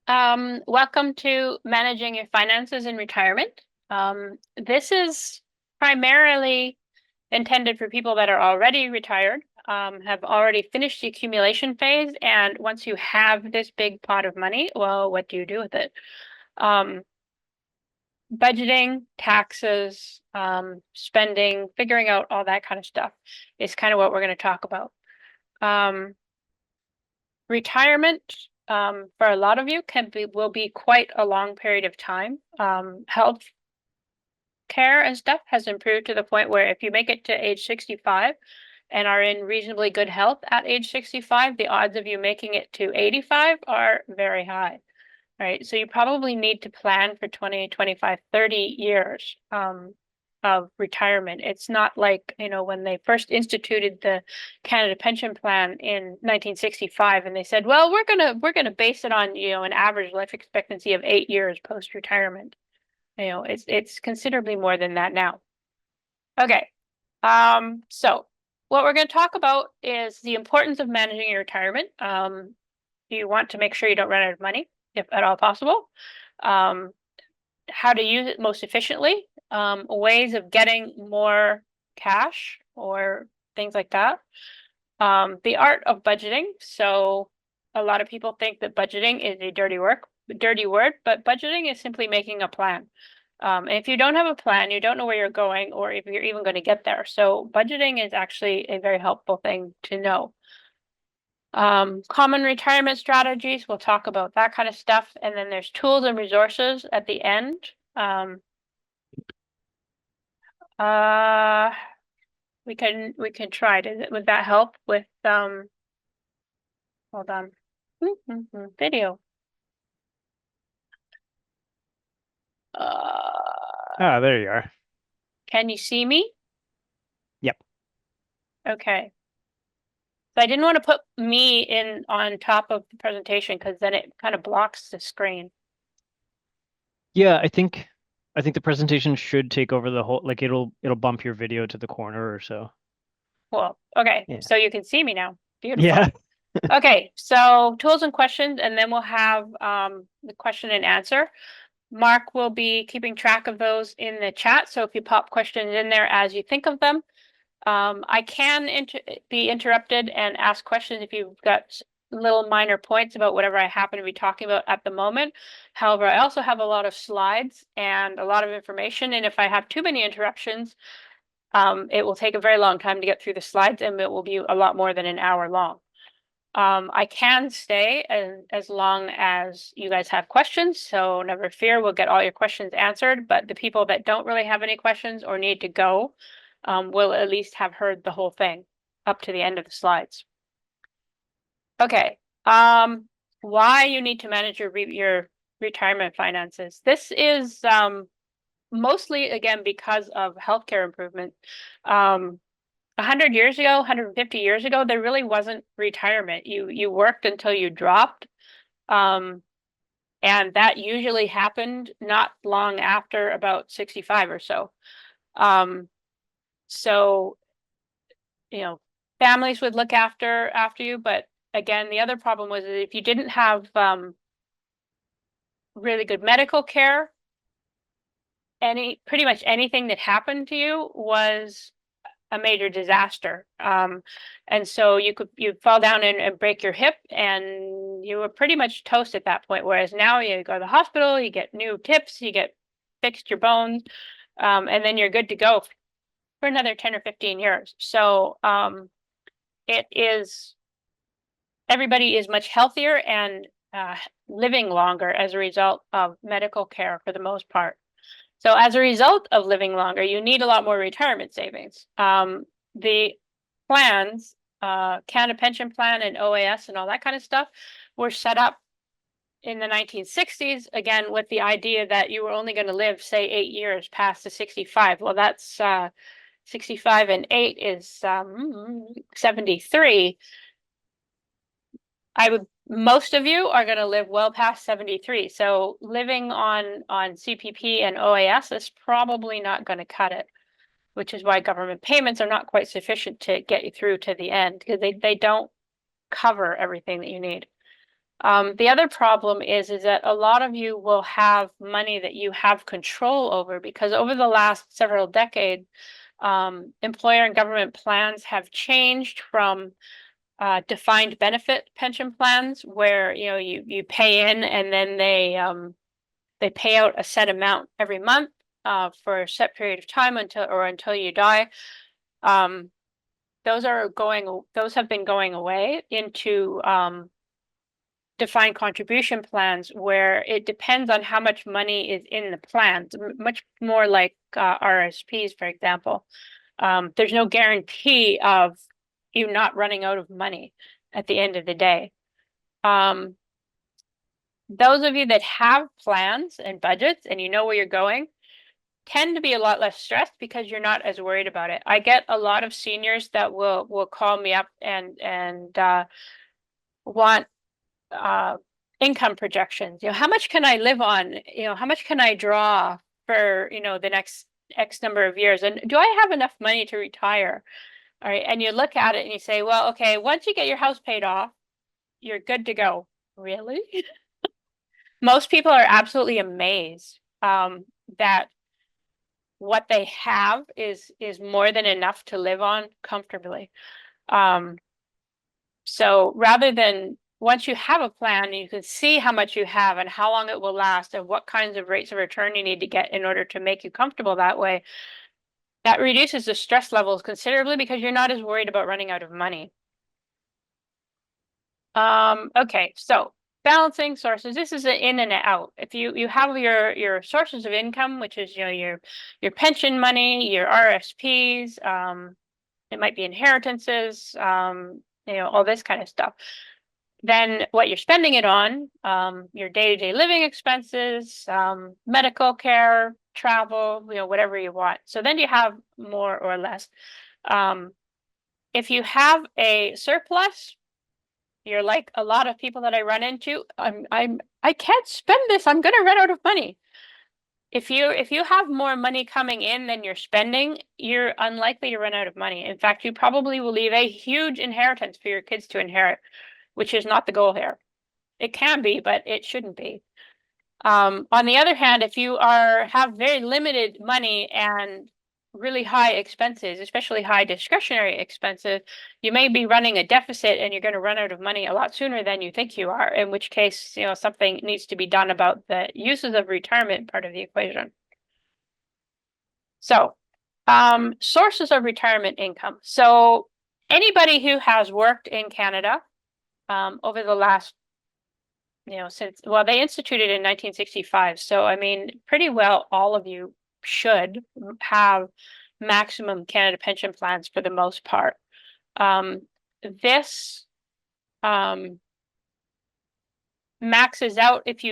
Welcome to Managing Your Finances in Retirement. This is primarily intended for people that are already retired, have already finished the accumulation phase, and once you have this big pot of money, well, what do you do with it? Budgeting, taxes, spending, figuring out all that kind of stuff is kind of what we're going to talk about. Retirement, for a lot of you will be quite a long period of time. Health care and stuff has improved to the point where if you make it to age 65 and are in reasonably good health at age 65, the odds of you making it to 85 are very high. Right. So you probably need to plan for 20, 25, 30 years of retirement. It's not like, when they first instituted the Canada Pension Plan in 1965 and they said, well, we're gonna base it on, an average life expectancy of 8 years post-retirement. It's considerably more than that now. Okay. So what we're going to talk about is the importance of managing your retirement. You want to make sure you don't run out of money, if at all possible. How to use it most efficiently, ways of getting more cash or things like that. The art of budgeting. So a lot of people think that budgeting is a dirty word, but budgeting is simply making a plan. And if you don't have a plan, you don't know where you're going or if you're even going to get there. So budgeting is actually a very helpful thing to know. Common retirement strategies, we'll talk about that kind of stuff. And then there's tools and resources at the end. We can try. Would that help with hold on. Video. There you are. Can you see me? Yep. Okay. So I didn't want to put me in on top of the presentation because then it kind of blocks the screen. Yeah, I think the presentation should take over the whole, like it'll bump your video to the corner or so. Cool. Okay. Yeah. So you can see me now. Beautiful. Yeah. Okay. So tools and questions, and then we'll have the question and answer. Mark will be keeping track of those in the chat. So if you pop questions in there as you think of them, I can be interrupted and ask questions if you've got little minor points about whatever I happen to be talking about at the moment. However, I also have a lot of slides and a lot of information. And if I have too many interruptions, it will take a very long time to get through the slides and it will be a lot more than an hour long. I can stay as long as you guys have questions, so never fear, we'll get all your questions answered, but the people that don't really have any questions or need to go will at least have heard the whole thing up to the end of the slides. Okay, why you need to manage your retirement finances. This is mostly, again, because of healthcare improvement. 100 years ago, 150 years ago, there really wasn't retirement. You worked until you dropped. And that usually happened not long after about 65 or so. So, families would look after you, but again, the other problem was that if you didn't have really good medical care, pretty much anything that happened to you was a major disaster. And so you'd fall down and break your hip and you were pretty much toast at that point. Whereas now you go to the hospital, you get new tips, you get fixed your bones, and then you're good to go for another 10 or 15 years. So everybody is much healthier and living longer as a result of medical care for the most part. So as a result of living longer, you need a lot more retirement savings. The plans, Canada Pension Plan and OAS and all that kind of stuff were set up in the 1960s, again, with the idea that you were only going to live, say, 8 years past the 65. Well, that's 65 and 8 is 73. Most of you are going to live well past 73. So living on CPP and OAS is probably not going to cut it, which is why government payments are not quite sufficient to get you through to the end because they don't cover everything that you need. The other problem is that a lot of you will have money that you have control over because over the last several decades, employer and government plans have changed from defined benefit pension plans where you pay in and then they pay out a set amount every month for a set period of time until you die. Those have been going away into defined contribution plans where it depends on how much money is in the plans, much more like RRSPs, for example. There's no guarantee of you not running out of money at the end of the day. Those of you that have plans and budgets and you know where you're going tend to be a lot less stressed because you're not as worried about it. I get a lot of seniors that will call me up and want income projections. How much can I live on? How much can I draw for, the next X number of years? And do I have enough money to retire? All right. And you look at it and you say, well, okay, once you get your house paid off, you're good to go. Really? Most people are absolutely amazed that what they have is more than enough to live on comfortably. So rather than once you have a plan, you can see how much you have and how long it will last and what kinds of rates of return you need to get in order to make you comfortable that way. That reduces the stress levels considerably because you're not as worried about running out of money. Okay, so balancing sources. This is an in and an out. If you have your sources of income, which is your pension money, your RSPs, it might be inheritances, all this kind of stuff. Then what you're spending it on, your day-to-day living expenses, medical care, travel, whatever you want. So then you have more or less. If you have a surplus, you're like a lot of people that I run into, I can't spend this. I'm gonna run out of money. If you have more money coming in than you're spending, you're unlikely to run out of money. In fact, you probably will leave a huge inheritance for your kids to inherit, which is not the goal here. It can be, but it shouldn't be. On the other hand, if you have very limited money and really high expenses, especially high discretionary expenses, you may be running a deficit and you're going to run out of money a lot sooner than you think you are, in which case, something needs to be done about the uses of retirement part of the equation. So, sources of retirement income. So anybody who has worked in Canada over the last they instituted in 1965. So, I mean, pretty well all of you should have maximum Canada pension plans for the most part. This maxes out if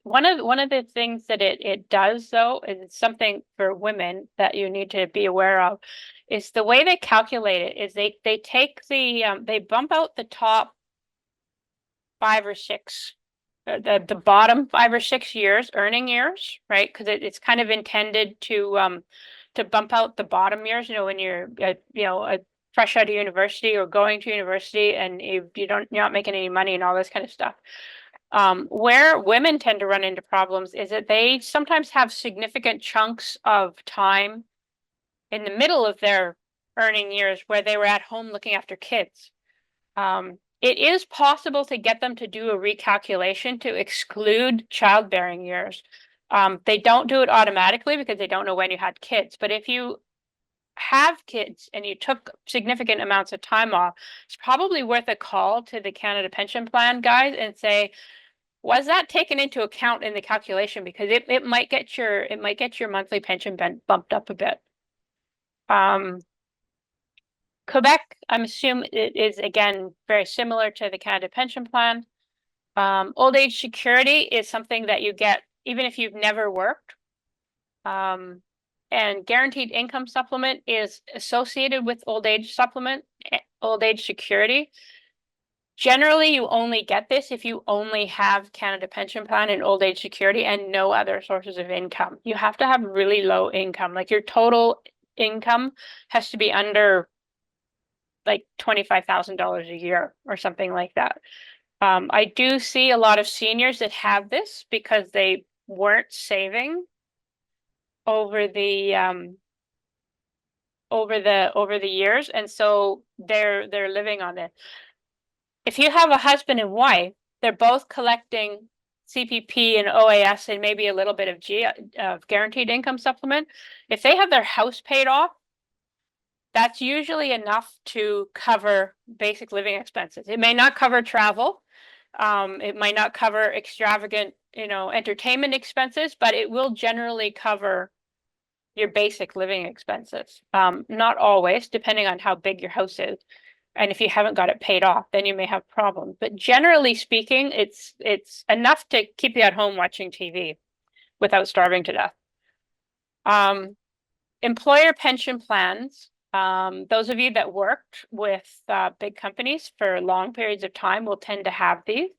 one of the things that it does though is it's something for women that you need to be aware of is the way they calculate it is they take they bump out the top 5 or 6 the bottom 5 or 6 years, earning years, right? Because it's kind of intended to bump out the bottom years. When you're fresh out of university or going to university and you're not making any money and all this kind of stuff. Where women tend to run into problems is that they sometimes have significant chunks of time in the middle of their earning years where they were at home looking after kids. It is possible to get them to do a recalculation to exclude childbearing years. They don't do it automatically because they don't know when you had kids. But if you have kids and you took significant amounts of time off, it's probably worth a call to the Canada Pension Plan guys and say, was that taken into account in the calculation? Because it might get your monthly pension bumped up a bit. Quebec, I'm assuming it is again very similar to the Canada Pension Plan. Old age security is something that you get even if you've never worked. And guaranteed income supplement is associated with old age security. Generally, you only get this if you only have Canada Pension Plan and old age security and no other sources of income. You have to have really low income, like your total income has to be under like $25,000 a year or something like that. I do see a lot of seniors that have this because they weren't saving over the over the years, and so they're living on it. If you have a husband and wife, they're both collecting CPP and OAS and maybe a little bit of guaranteed income supplement. If they have their house paid off, that's usually enough to cover basic living expenses. It may not cover travel. It might not cover extravagant, entertainment expenses, but it will generally cover your basic living expenses. Not always, depending on how big your house is. And if you haven't got it paid off, then you may have problems. But generally speaking, it's enough to keep you at home watching TV without starving to death. Employer pension plans. Those of you that worked with big companies for long periods of time will tend to have these.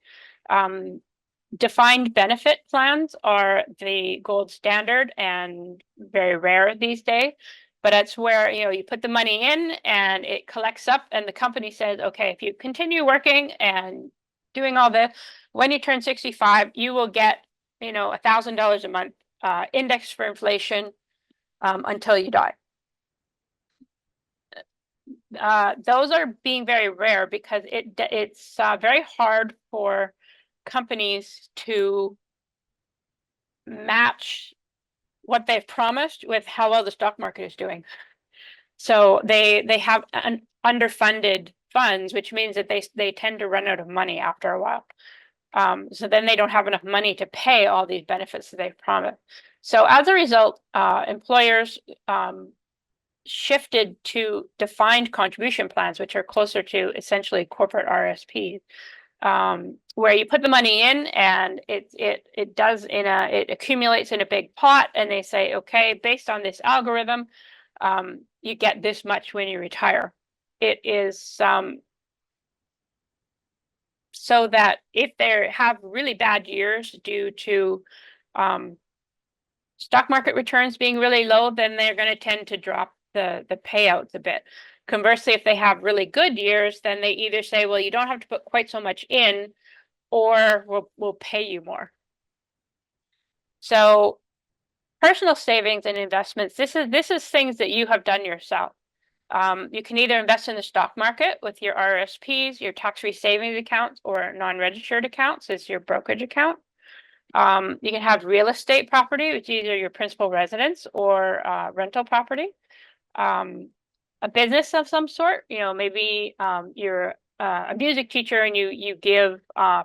Defined benefit plans are the gold standard and very rare these days. But that's where, you put the money in and it collects up and the company says, okay, if you continue working and doing all this, when you turn 65, you will get, $1,000 a month indexed for inflation until you die. Those are being very rare because it's very hard for companies to match what they've promised with how well the stock market is doing. So they have underfunded funds, which means that they tend to run out of money after a while. So then they don't have enough money to pay all these benefits that they've promised. So as a result, employers shifted to defined contribution plans, which are closer to essentially corporate RRSPs, where you put the money in and it accumulates in a big pot, and they say, okay, based on this algorithm, you get this much when you retire. It is so that if they have really bad years due to stock market returns being really low, then they're going to tend to drop the payouts a bit. Conversely, if they have really good years, then they either say, well, you don't have to put quite so much in, or we'll pay you more. So personal savings and investments, this is things that you have done yourself. You can either invest in the stock market with your RRSPs, your tax-free savings accounts, or non-registered accounts as your brokerage account. You can have real estate property, which is either your principal residence or rental property. A business of some sort, maybe you're a music teacher and you give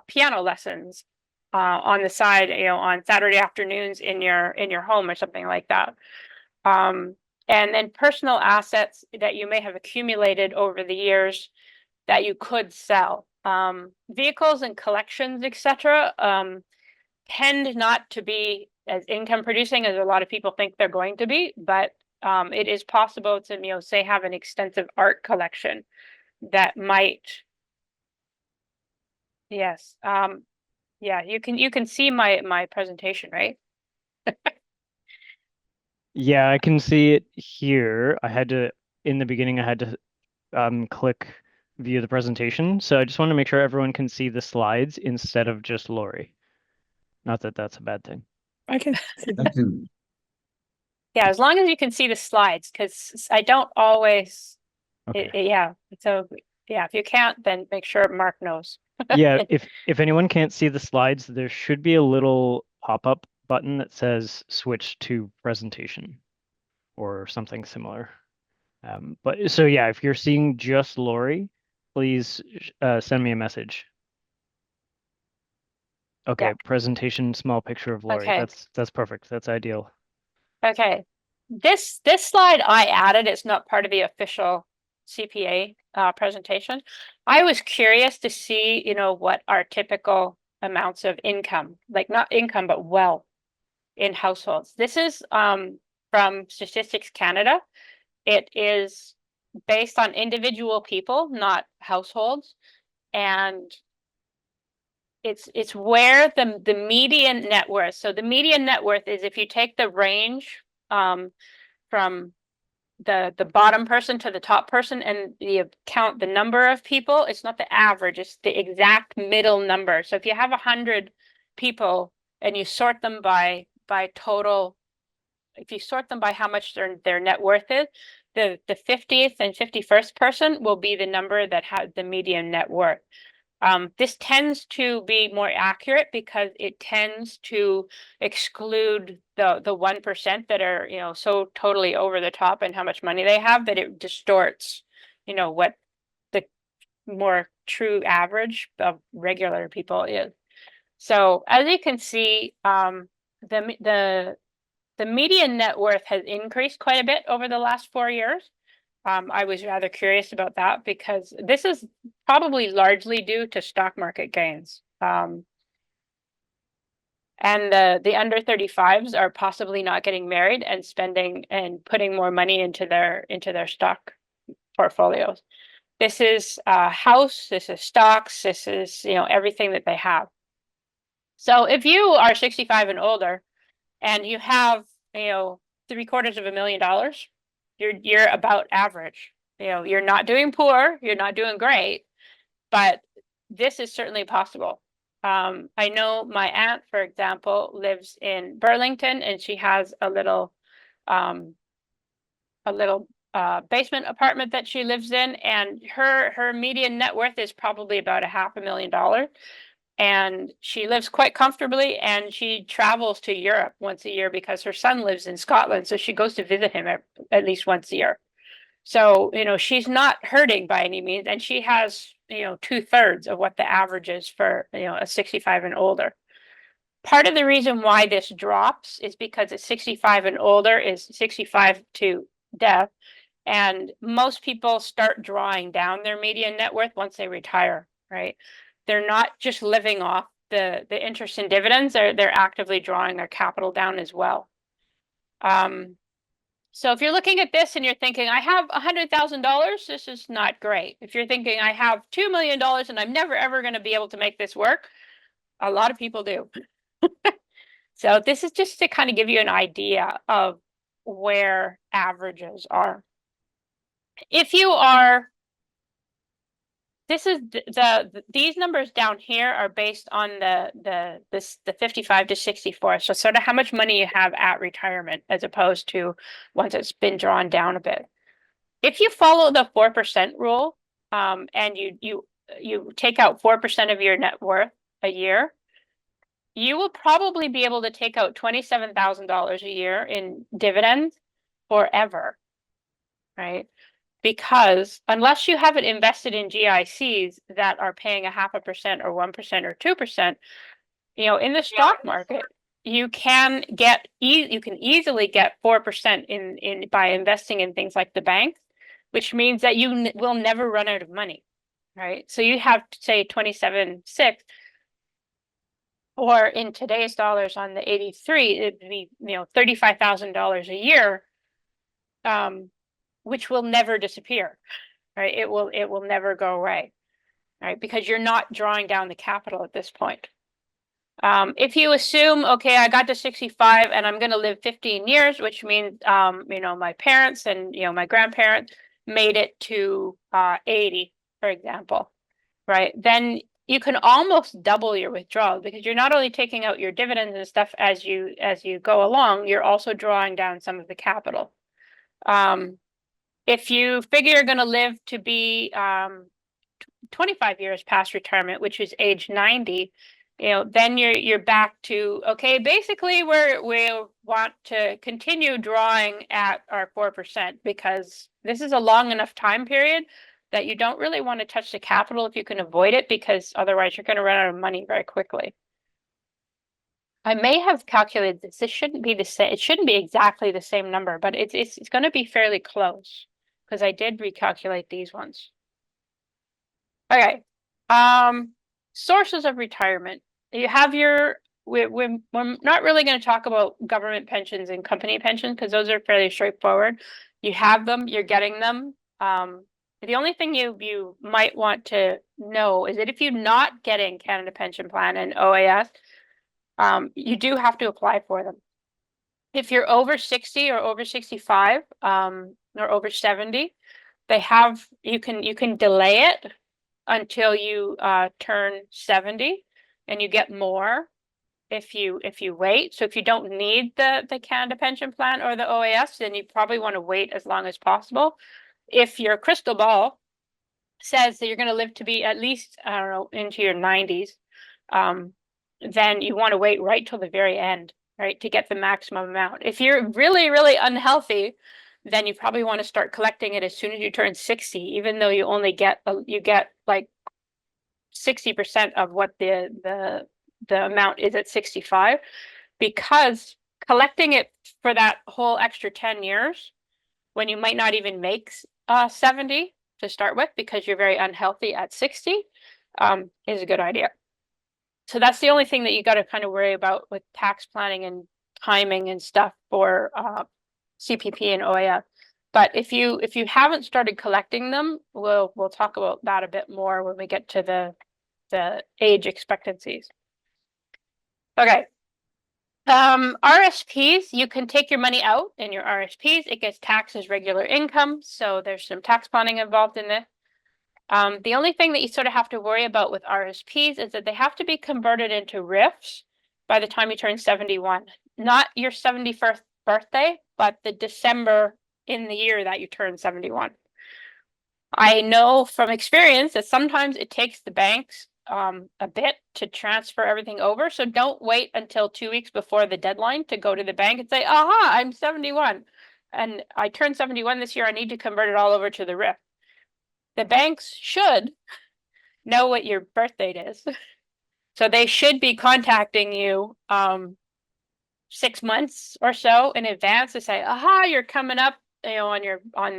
piano lessons on the side, on Saturday afternoons in your home or something like that. And then personal assets that you may have accumulated over the years that you could sell. Vehicles and collections, etc., tend not to be as income producing as a lot of people think they're going to be, but it is possible to, say, have an extensive art collection that might. Yes. Yeah, you can see my presentation, right? Yeah, I can see it here. In the beginning, I had to click view the presentation. So I just want to make sure everyone can see the slides instead of just Laurie. Not that that's a bad thing. I can. Absolutely. Yeah, as long as you can see the slides, because I don't always. Okay. Yeah. So yeah, if you can't, then make sure Mark knows. Yeah, if anyone can't see the slides, there should be a little pop-up button that says switch to presentation or something similar. But so yeah, if you're seeing just Laurie, please send me a message. Okay, Yeah. presentation, small picture of Laurie. Okay. That's perfect. That's ideal. Okay. This slide I added. It's not part of the official CPA presentation. I was curious to see, what are typical amounts of income, like not income, but wealth in households. This is from Statistics Canada. It is based on individual people, not households. And it's where the median net worth. So the median net worth is if you take the range from the bottom person to the top person, and you count the number of people. It's not the average, it's the exact middle number. So if you have 100 people and you sort them by total, if you sort them by how much their net worth is, the 50th and 51st person will be the number that has the median net worth. This tends to be more accurate because it tends to exclude the 1% that are, you know, so totally over the top and how much money they have that it distorts, you know, what the more true average of regular people is. So as you can see, the median net worth has increased quite a bit over the last 4 years. I was rather curious about that because this is probably largely due to stock market gains. And the under 35s are possibly not getting married and spending and putting more money into their stock portfolios. This is a house, this is stocks, this is, you know, everything that they have. So if you are 65 and older and you have, you know, $750,000, you're about average. You know, you're not doing poor, you're not doing great, but this is certainly possible. I know my aunt, for example, lives in Burlington, and she has a little basement apartment that she lives in, and her median net worth is probably about $500,000. And she lives quite comfortably, and she travels to Europe once a year because her son lives in Scotland, so she goes to visit him at least once a year. So, you know, she's not hurting by any means, and she has, you know, 2/3 of what the average is for, you know, a 65 and older. Part of the reason why this drops is because at 65 and older is 65 to death, and most people start drawing down their median net worth once they retire, right? They're not just living off the interest and dividends, they're actively drawing their capital down as well. So if you're looking at this and you're thinking, I have $100,000, this is not great. If you're thinking, I have $2 million and I'm never ever going to be able to make this work, a lot of people do. So this is just to kind of give you an idea of where averages are. If you are, this is these numbers down here are based on the 55 to 64. So sort of how much money you have at retirement as opposed to once it's been drawn down a bit. If you follow the 4% rule, and you take out 4% of your net worth a year, you will probably be able to take out $27,000 a year in dividends forever, right? Because unless you have it invested in GICs that are paying 0.5% or 1% or 2%, you know, in the stock market, you can easily get 4% in by investing in things like the banks, which means that you will never run out of money, right? So you have to say 27.6, or in today's dollars on the 83, it'd be, you know, $35,000 a year, which will never disappear, right? It will never go away, right? Because you're not drawing down the capital at this point. If you assume, okay, I got to 65 and I'm going to live 15 years, which means, you know, my parents and, you know, my grandparents made it to 80, for example, right? Then you can almost double your withdrawal because you're not only taking out your dividends and stuff as you go along, you're also drawing down some of the capital. If you figure you're going to live to be 25 years past retirement, which is age 90, you know, then you're back to, okay, basically we want to continue drawing at our 4% because this is a long enough time period that you don't really want to touch the capital if you can avoid it, because otherwise you're going to run out of money very quickly. I may have calculated this. This shouldn't be the same. It shouldn't be exactly the same number, but it's going to be fairly close because I did recalculate these ones. Okay. Sources of retirement. You have your, we're not really going to talk about government pensions and company pensions because those are fairly straightforward. You have them, you're getting them. The only thing you might want to know is that if you're not getting Canada Pension Plan and OAS, you do have to apply for them. if you're over 60 or over 65, or over 70, you can delay it until you turn 70, and you get more if you wait. So if you don't need the Canada Pension Plan or the OAS, then you probably want to wait as long as possible. If your crystal ball says that you're going to live to be at least, I don't know, into your 90s, then you want to wait right till the very end, right, to get the maximum amount. If you're really, really unhealthy, then you probably want to start collecting it as soon as you turn 60, even though you only get like 60% of what the amount is at 65, because collecting it for that whole extra 10 years when you might not even make 70 to start with because you're very unhealthy at 60 is a good idea. So that's the only thing that you got to kind of worry about with tax planning and timing and stuff for CPP and OAS. But if you haven't started collecting them, we'll talk about that a bit more when we get to the age expectancies. Okay. RSPs, you can take your money out in your RSPs. It gets taxed as regular income, so there's some tax planning involved in this. The only thing that you sort of have to worry about with RSPs is that they have to be converted into RIFs by the time you turn 71. Not your 71st birthday, but the December in the year that you turn 71. I know from experience that sometimes it takes the banks a bit to transfer everything over. So don't wait until 2 weeks before the deadline to go to the bank and say, aha, I'm 71. And I turned 71 this year. I need to convert it all over to the RIF. The banks should know what your birth date is. So they should be contacting you 6 months or so in advance to say, aha, you're coming up, on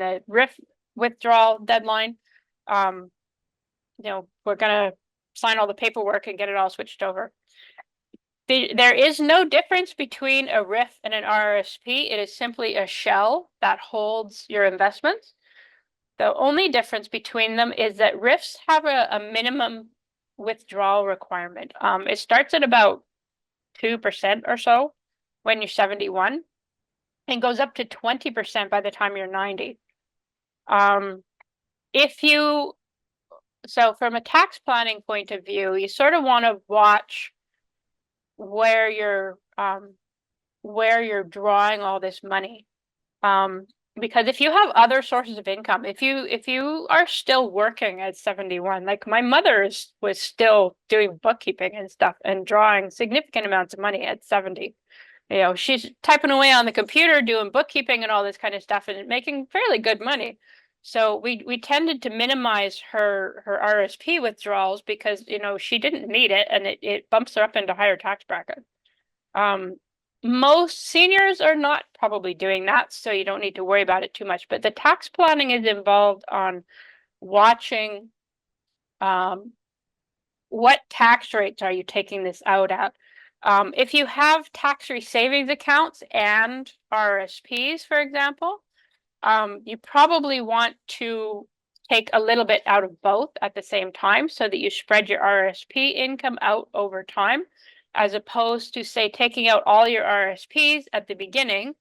the RIF withdrawal deadline. We're gonna sign all the paperwork and get it all switched over. There is no difference between a RIF and an RRSP. It is simply a shell that holds your investments. The only difference between them is that RIFs have a minimum withdrawal requirement. It starts at about 2% or so when you're 71 and goes up to 20% by the time you're 90. So from a tax planning point of view, you sort of want to watch where you're drawing all this money. Because if you have other sources of income, if you are still working at 71, like my mother was still doing bookkeeping and stuff and drawing significant amounts of money at 70. She's typing away on the computer, doing bookkeeping and all this kind of stuff and making fairly good money. So we tended to minimize her RSP withdrawals because, she didn't need it and it bumps her up into higher tax brackets. Most seniors are not probably doing that, so you don't need to worry about it too much. But the tax planning is involved on watching what tax rates are you taking this out at. If you have tax-free savings accounts and RSPs, for example, you probably want to take a little bit out of both at the same time so that you spread your RSP income out over time, as opposed to, say, taking out all your RSPs at the beginning,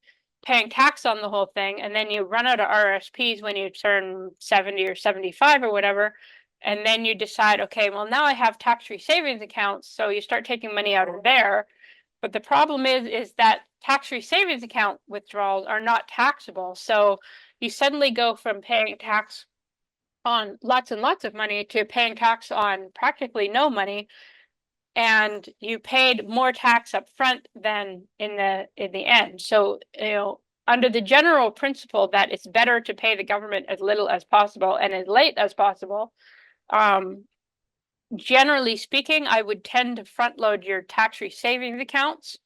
paying tax on the whole thing, and then you run out of RSPs when you turn 70 or 75 or whatever, and then you decide, okay, well, now I have tax-free savings accounts, so you start taking money out of there. But the problem is that tax-free savings account withdrawals are not taxable. So you suddenly go from paying tax on lots and lots of money to paying tax on practically no money. And you paid more tax up front than in the end. So, under the general principle that it's better to pay the government as little as possible and as late as possible, generally speaking, I would tend to front load your tax-free savings accounts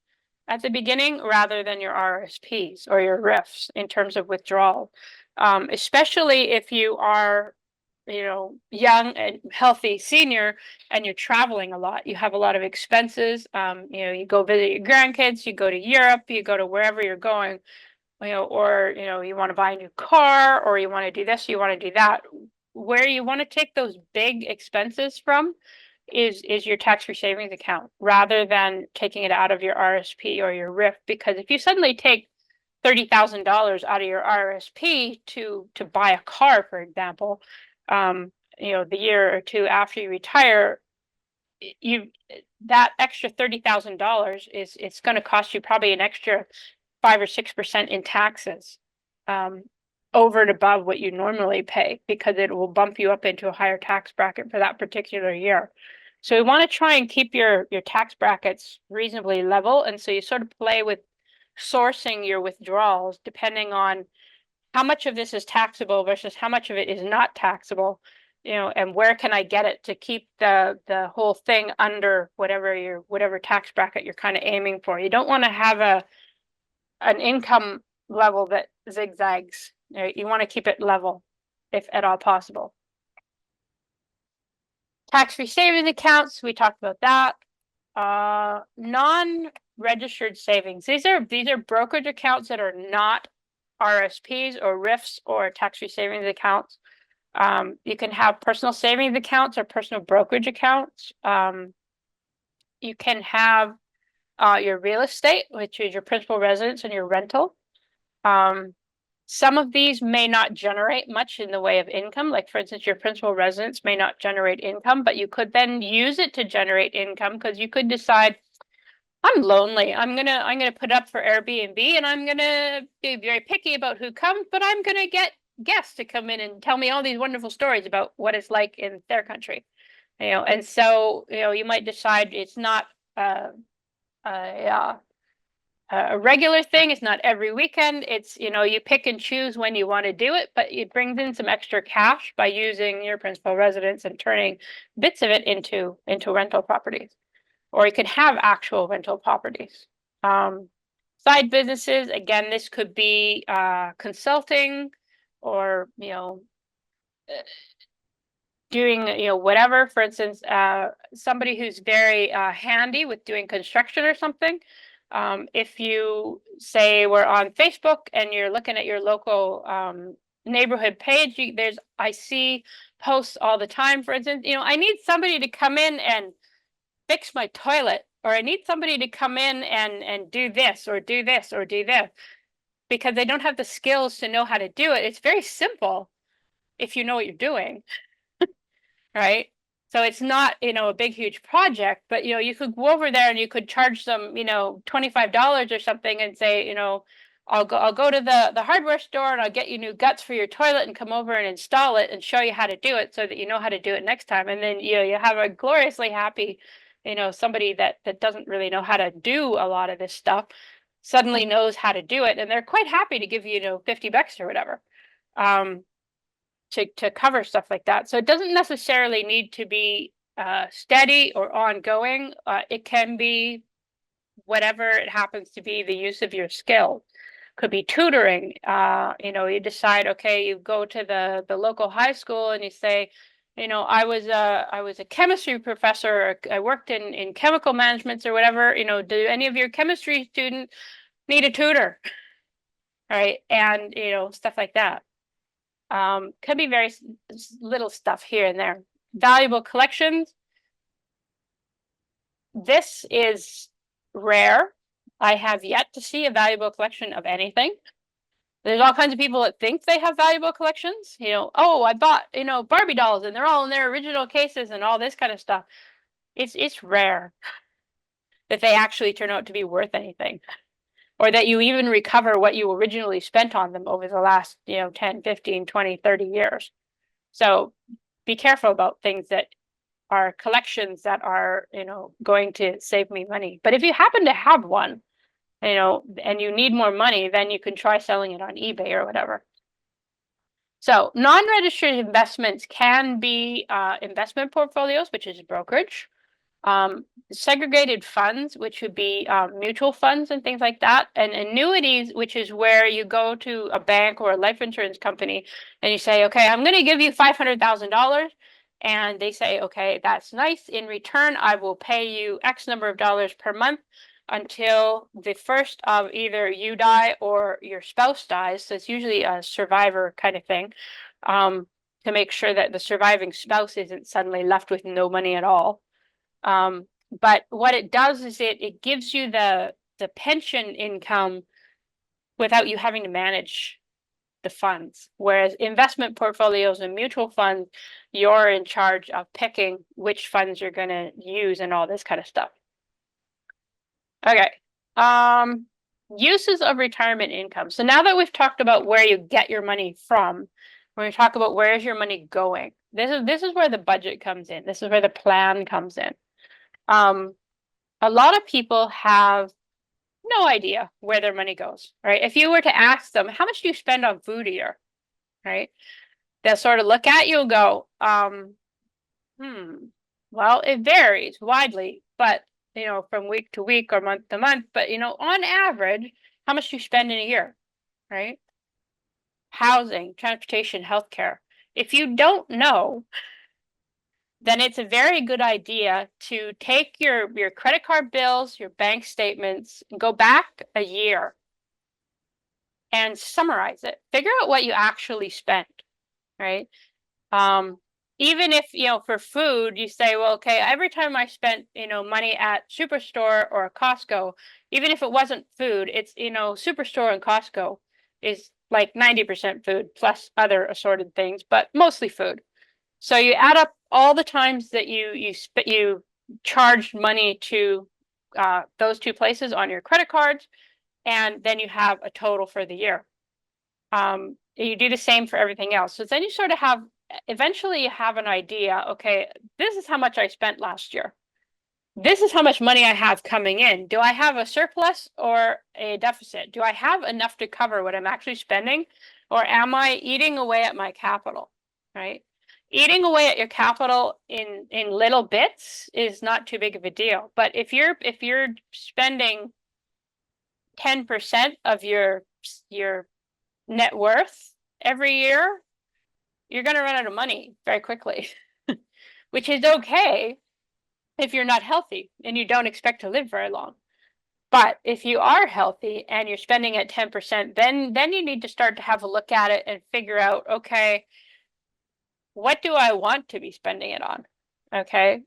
at the beginning rather than your RSPs or your RIFs in terms of withdrawal, especially if you are, young and healthy senior and you're traveling a lot. You have a lot of expenses. You go visit your grandkids, you go to Europe, you go to wherever you're going, or, you want to buy a new car or you want to do this, you want to do that. Where you want to take those big expenses from is your tax-free savings account rather than taking it out of your RSP or your RIF. Because if you suddenly take $30,000 out of your RRSP to buy a car, for example, the year or two after you retire, that extra $30,000 is it's going to cost you probably an extra 5 or 6% in taxes, over and above what you normally pay, because it will bump you up into a higher tax bracket for that particular year. So we want to try and keep your tax brackets reasonably level, and so you sort of play with sourcing your withdrawals depending on how much of this is taxable versus how much of it is not taxable, and where can I get it to keep the whole thing under whatever tax bracket you're kind of aiming for. You don't want to have an income level that zigzags. Right? You want to keep it level if at all possible. Tax-free savings accounts, we talked about that. Non-registered savings. These are brokerage accounts that are not RSPs or RIFs or tax-free savings accounts. You can have personal savings accounts or personal brokerage accounts. You can have your real estate, which is your principal residence and your rental. Some of these may not generate much in the way of income. Like, for instance, your principal residence may not generate income, but you could then use it to generate income, because you could decide, I'm lonely. I'm gonna put up for Airbnb, and I'm gonna be very picky about who comes, but I'm gonna get guests to come in and tell me all these wonderful stories about what it's like in their country. And so you might decide it's not a regular thing. It's not every weekend. It's, you pick and choose when you want to do it, but it brings in some extra cash by using your principal residence and turning bits of it into rental properties. Or you can have actual rental properties. Side businesses, again, this could be consulting, or doing whatever. For instance, somebody who's very handy with doing construction or something. If you say we're on Facebook and you're looking at your local neighborhood page, I see posts all the time. For instance, I need somebody to come in and fix my toilet, or I need somebody to come in and do this or do this or do this, because they don't have the skills to know how to do it. It's very simple if you know what you're doing. Right? So it's not, a big, huge project, but, you could go over there and you could charge them, $25 or something, and say, I'll go to the hardware store and I'll get you new guts for your toilet and come over and install it and show you how to do it so that you know how to do it next time. And then, you have a gloriously happy, somebody that doesn't really know how to do a lot of this stuff suddenly knows how to do it. And they're quite happy to give you, $50 or whatever. To cover stuff like that. So it doesn't necessarily need to be steady or ongoing. It can be whatever it happens to be, the use of your skill. Could be tutoring. You decide, okay, you go to the local high school and you say, I was a chemistry professor, or I worked in chemical management or whatever. Do any of your chemistry students need a tutor? Right. And stuff like that. Could be very little stuff here and there. Valuable collections. This is rare. I have yet to see a valuable collection of anything. There's all kinds of people that think they have valuable collections. Oh, I bought, Barbie dolls and they're all in their original cases and all this kind of stuff. It's rare that they actually turn out to be worth anything, or that you even recover what you originally spent on them over the last, 10, 15, 20, 30 years. So be careful about things that are collections that are, going to save me money. But if you happen to have one, and you need more money, then you can try selling it on eBay or whatever. So non-registered investments can be investment portfolios, which is brokerage. Segregated funds, which would be mutual funds and things like that, and annuities, which is where you go to a bank or a life insurance company and you say, okay, I'm going to give you $500,000, and they say, okay, that's nice. In return, I will pay you X number of dollars per month until the first of either you die or your spouse dies. So it's usually a survivor kind of thing, to make sure that the surviving spouse isn't suddenly left with no money at all. But what it does is it gives you the pension income without you having to manage the funds. Whereas investment portfolios and mutual funds, you're in charge of picking which funds you're going to use and all this kind of stuff. Okay. Uses of retirement income. So now that we've talked about where you get your money from, when we talk about where is your money going, this is where the budget comes in. This is where the plan comes in. A lot of people have no idea where their money goes, right? If you were to ask them, how much do you spend on food a year, right? They'll sort of look at you and go, well, it varies widely, but from week to week or month to month, but on average, how much do you spend in a year, right? Housing, transportation, healthcare. If you don't know, then it's a very good idea to take your credit card bills, your bank statements, and go back a year and summarize it. Figure out what you actually spent, right? Even if, for food, you say, well, okay, every time I spent, money at Superstore or Costco, even if it wasn't food, it's, Superstore and Costco is like 90% food plus other assorted things, but mostly food. So you add up all the times that you charged money to those two places on your credit cards, and then you have a total for the year. You do the same for everything else. So then you sort of have, eventually you have an idea, okay, this is how much I spent last year. This is how much money I have coming in. Do I have a surplus or a deficit? Do I have enough to cover what I'm actually spending? Or am I eating away at my capital, right? Eating away at your capital in little bits is not too big of a deal. But if you're spending 10% of your net worth every year, you're going to run out of money very quickly, which is okay if you're not healthy and you don't expect to live very long. But if you are healthy and you're spending at 10%, then you need to start to have a look at it and figure out, okay, what do I want to be spending it on? Okay,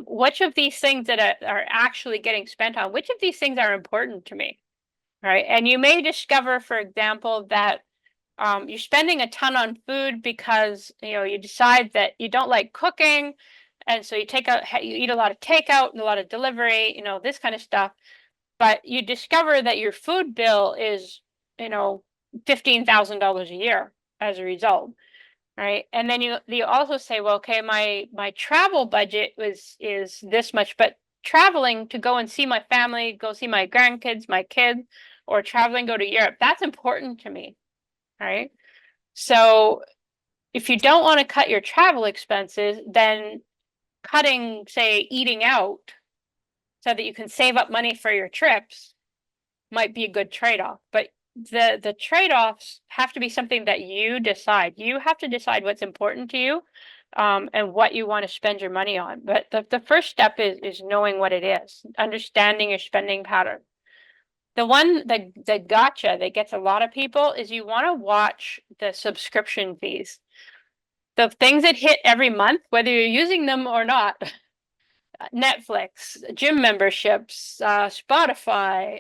which of these things that are actually getting spent on, which of these things are important to me, right? And you may discover, for example, that you're spending a ton on food because you decide that you don't like cooking, and so you eat a lot of takeout and a lot of delivery, this kind of stuff. But you discover that your food bill is $15,000 a year as a result, right? And then you also say, well, okay, my travel budget is this much, but traveling to go and see my family, go see my grandkids, my kids, or traveling go to Europe, that's important to me, right? So if you don't want to cut your travel expenses, then cutting, say, eating out so that you can save up money for your trips might be a good trade-off. But the trade-offs have to be something that you decide. You have to decide what's important to you, and what you want to spend your money on. But the first step is knowing what it is, understanding your spending pattern. The gotcha that gets a lot of people is you want to watch the subscription fees. The things that hit every month, whether you're using them or not. Netflix, gym memberships, Spotify,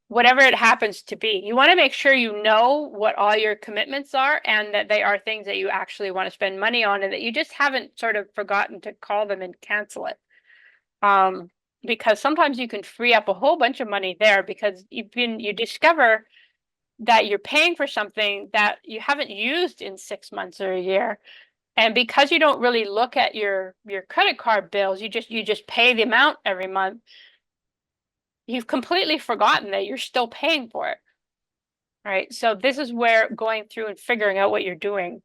whatever it happens to be. You want to make sure you know what all your commitments are and that they are things that you actually want to spend money on and that you just haven't sort of forgotten to call them and cancel it. Because sometimes you can free up a whole bunch of money there because you discover that you're paying for something that you haven't used in 6 months or a year. And because you don't really look at your credit card bills, you just pay the amount every month, you've completely forgotten that you're still paying for it, right? So this is where going through and figuring out what you're doing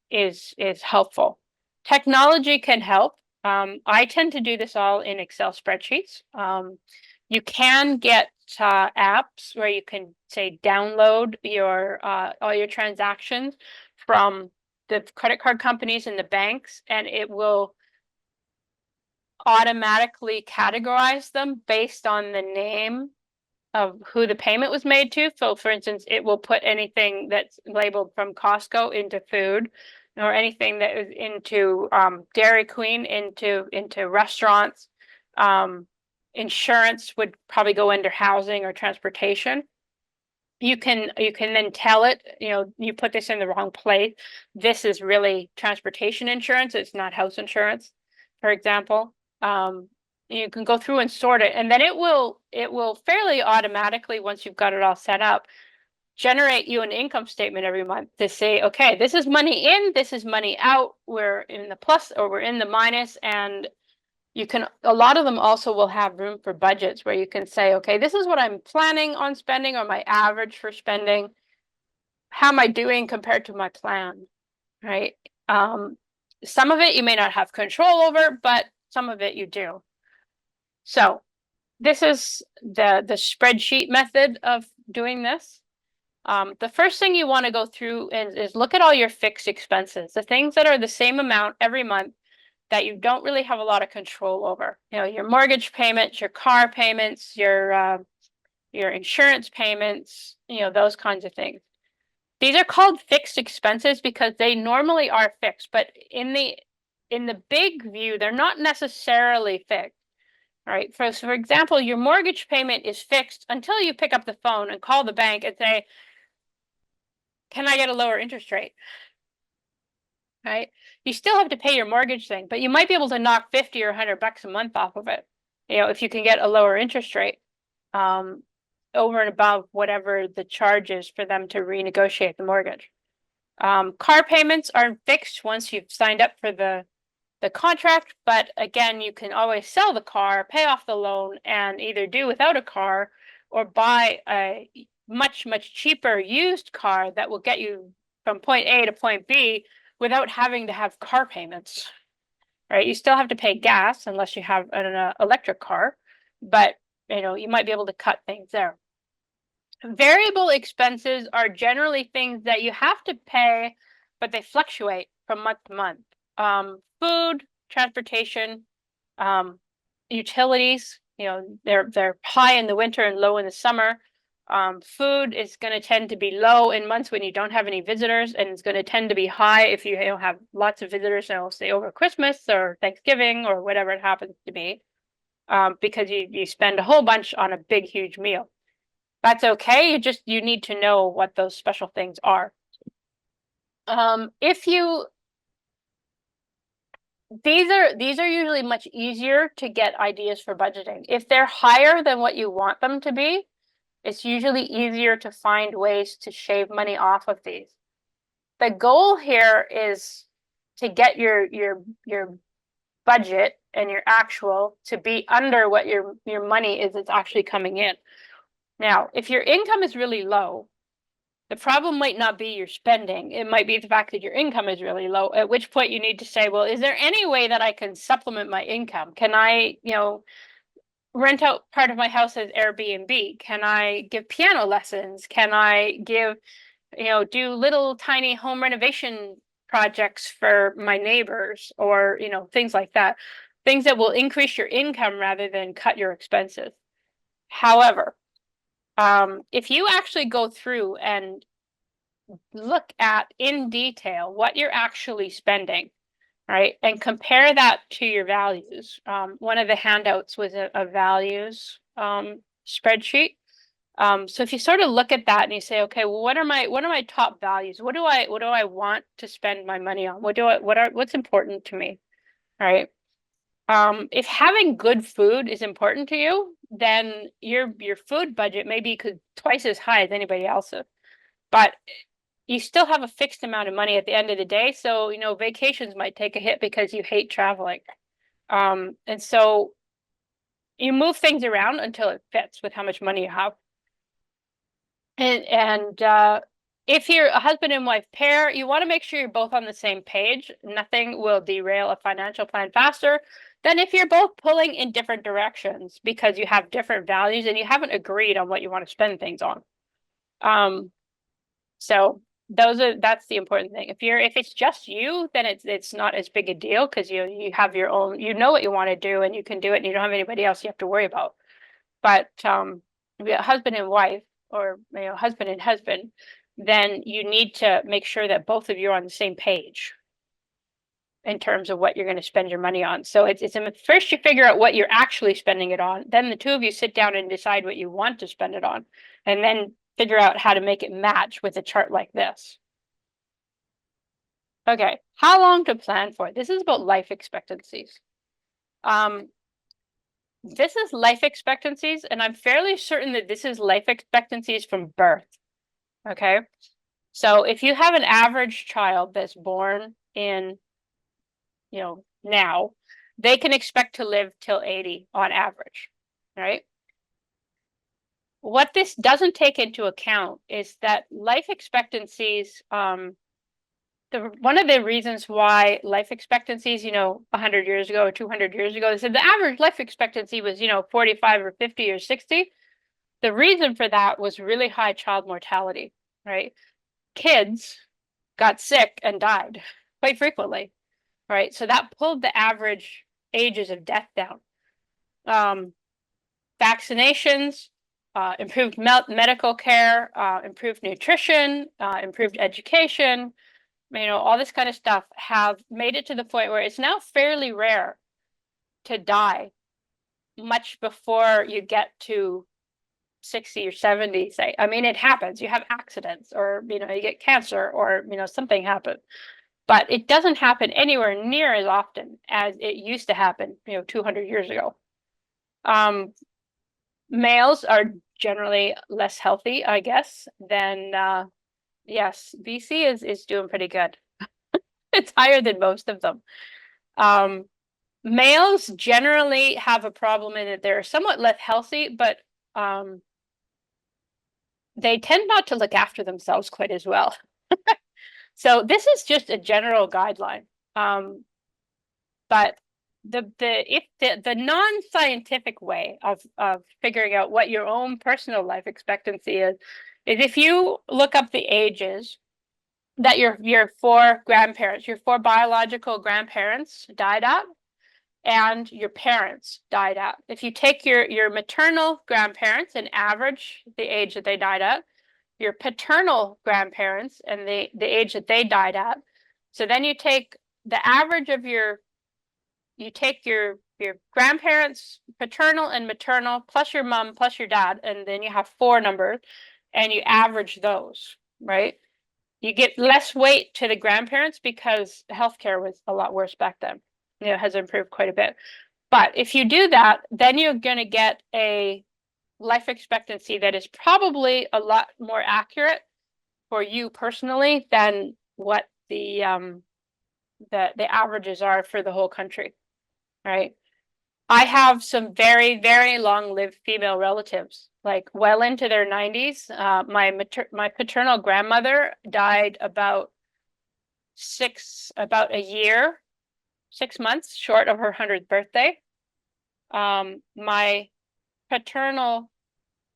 is helpful. Technology can help. I tend to do this all in Excel spreadsheets. You can get apps where you can, say, download all your transactions from the credit card companies and the banks, and it will automatically categorize them based on the name of who the payment was made to. So for instance, it will put anything that's labeled from Costco into food. or anything that is into Dairy Queen, into restaurants. Insurance would probably go under housing or transportation. You can then tell it, you put this in the wrong place. This is really transportation insurance. It's not house insurance, for example. You can go through and sort it, and then it will fairly automatically, once you've got it all set up, generate you an income statement every month to say, okay, this is money in, this is money out. We're in the plus or we're in the minus, and a lot of them also will have room for budgets where you can say, okay, this is what I'm planning on spending, or my average for spending. How am I doing compared to my plan, right? Some of it you may not have control over, but some of it you do. So this is the spreadsheet method of doing this. The first thing you want to go through is look at all your fixed expenses, the things that are the same amount every month that you don't really have a lot of control over. Your mortgage payments, your car payments, your insurance payments, those kinds of things. These are called fixed expenses because they normally are fixed, but in the big view, they're not necessarily fixed. All right. So for example, your mortgage payment is fixed until you pick up the phone and call the bank and say, can I get a lower interest rate? Right? You still have to pay your mortgage thing, but you might be able to knock 50 or $100 a month off of it. If you can get a lower interest rate, over and above whatever the charge is for them to renegotiate the mortgage. Car payments are fixed once you've signed up for the contract, but again, you can always sell the car, pay off the loan, and either do without a car or buy a much, much cheaper used car that will get you from point A to point B without having to have car payments, right? You still have to pay gas unless you have an electric car, but you might be able to cut things there. Variable expenses are generally things that you have to pay, but they fluctuate from month to month. Food, transportation, utilities, they're high in the winter and low in the summer. Food is going to tend to be low in months when you don't have any visitors, and it's going to tend to be high if you have lots of visitors, say over Christmas or Thanksgiving or whatever it happens to be, because you spend a whole bunch on a big, huge meal. That's okay. You need to know what those special things are. These are usually much easier to get ideas for budgeting. If they're higher than what you want them to be, it's usually easier to find ways to shave money off of these. The goal here is to get your budget and your actual to be under what your money is that's actually coming in. Now, if your income is really low, the problem might not be your spending. It might be the fact that your income is really low, at which point you need to say, well, is there any way that I can supplement my income? Can I, rent out part of my house as Airbnb? Can I give piano lessons? Can I give, do little tiny home renovation projects for my neighbors, or, things like that. Things that will increase your income rather than cut your expenses. However, if you actually go through and look at in detail what you're actually spending, right, and compare that to your values. One of the handouts was a values spreadsheet. So if you sort of look at that and you say, okay, well, what are my top values? What do I want to spend my money on? What's important to me, right? If having good food is important to you, then your food budget may be twice as high as anybody else's. But you still have a fixed amount of money at the end of the day. So, vacations might take a hit because you hate traveling. And so you move things around until it fits with how much money you have. And if you're a husband and wife pair, you want to make sure you're both on the same page. Nothing will derail a financial plan faster than if you're both pulling in different directions because you have different values and you haven't agreed on what you want to spend things on. So that's the important thing. If it's just you, then it's not as big a deal because you have your own, what you want to do and you can do it and you don't have anybody else you have to worry about. But if you're husband and wife, or husband and husband, then you need to make sure that both of you are on the same page. in terms of what you're going to spend your money on. So it's first you figure out what you're actually spending it on. Then the two of you sit down and decide what you want to spend it on, and then figure out how to make it match with a chart like this. Okay, how long to plan for? This is about life expectancies. This is life expectancies, and I'm fairly certain that this is life expectancies from birth. Okay, so if you have an average child that's born in, now, they can expect to live till 80 on average, right? What this doesn't take into account is that life expectancies, one of the reasons why life expectancies, 100 years ago or 200 years ago, they said the average life expectancy was, 45 or 50 or 60. The reason for that was really high child mortality, right? Kids got sick and died quite frequently, right? So that pulled the average ages of death down. Vaccinations, improved medical care, improved nutrition, improved education, all this kind of stuff have made it to the point where it's now fairly rare to die much before you get to 60 or 70, say. I mean, it happens. You have accidents, or, you get cancer, or, something happens. But it doesn't happen anywhere near as often as it used to happen, 200 years ago. Males are generally less healthy, I guess, than, yes, BC is doing pretty good. It's higher than most of them. Males generally have a problem in that they're somewhat less healthy, but they tend not to look after themselves quite as well. So this is just a general guideline. But the non-scientific way of figuring out what your own personal life expectancy is if you look up the ages that your four biological grandparents died at, and your parents died at. If you take your maternal grandparents and average the age that they died at, your paternal grandparents and the age that they died at. So then you take the average of your grandparents, paternal and maternal, plus your mom, plus your dad, and then you have four numbers, and you average those, right? You get less weight to the grandparents because healthcare was a lot worse back then. It has improved quite a bit. But if you do that, then you're going to get a life expectancy that is probably a lot more accurate for you personally than what the averages are for the whole country, right? I have some very, very long-lived female relatives, like well into their 90s. My paternal grandmother died about a year, 6 months short of her 100th birthday. My paternal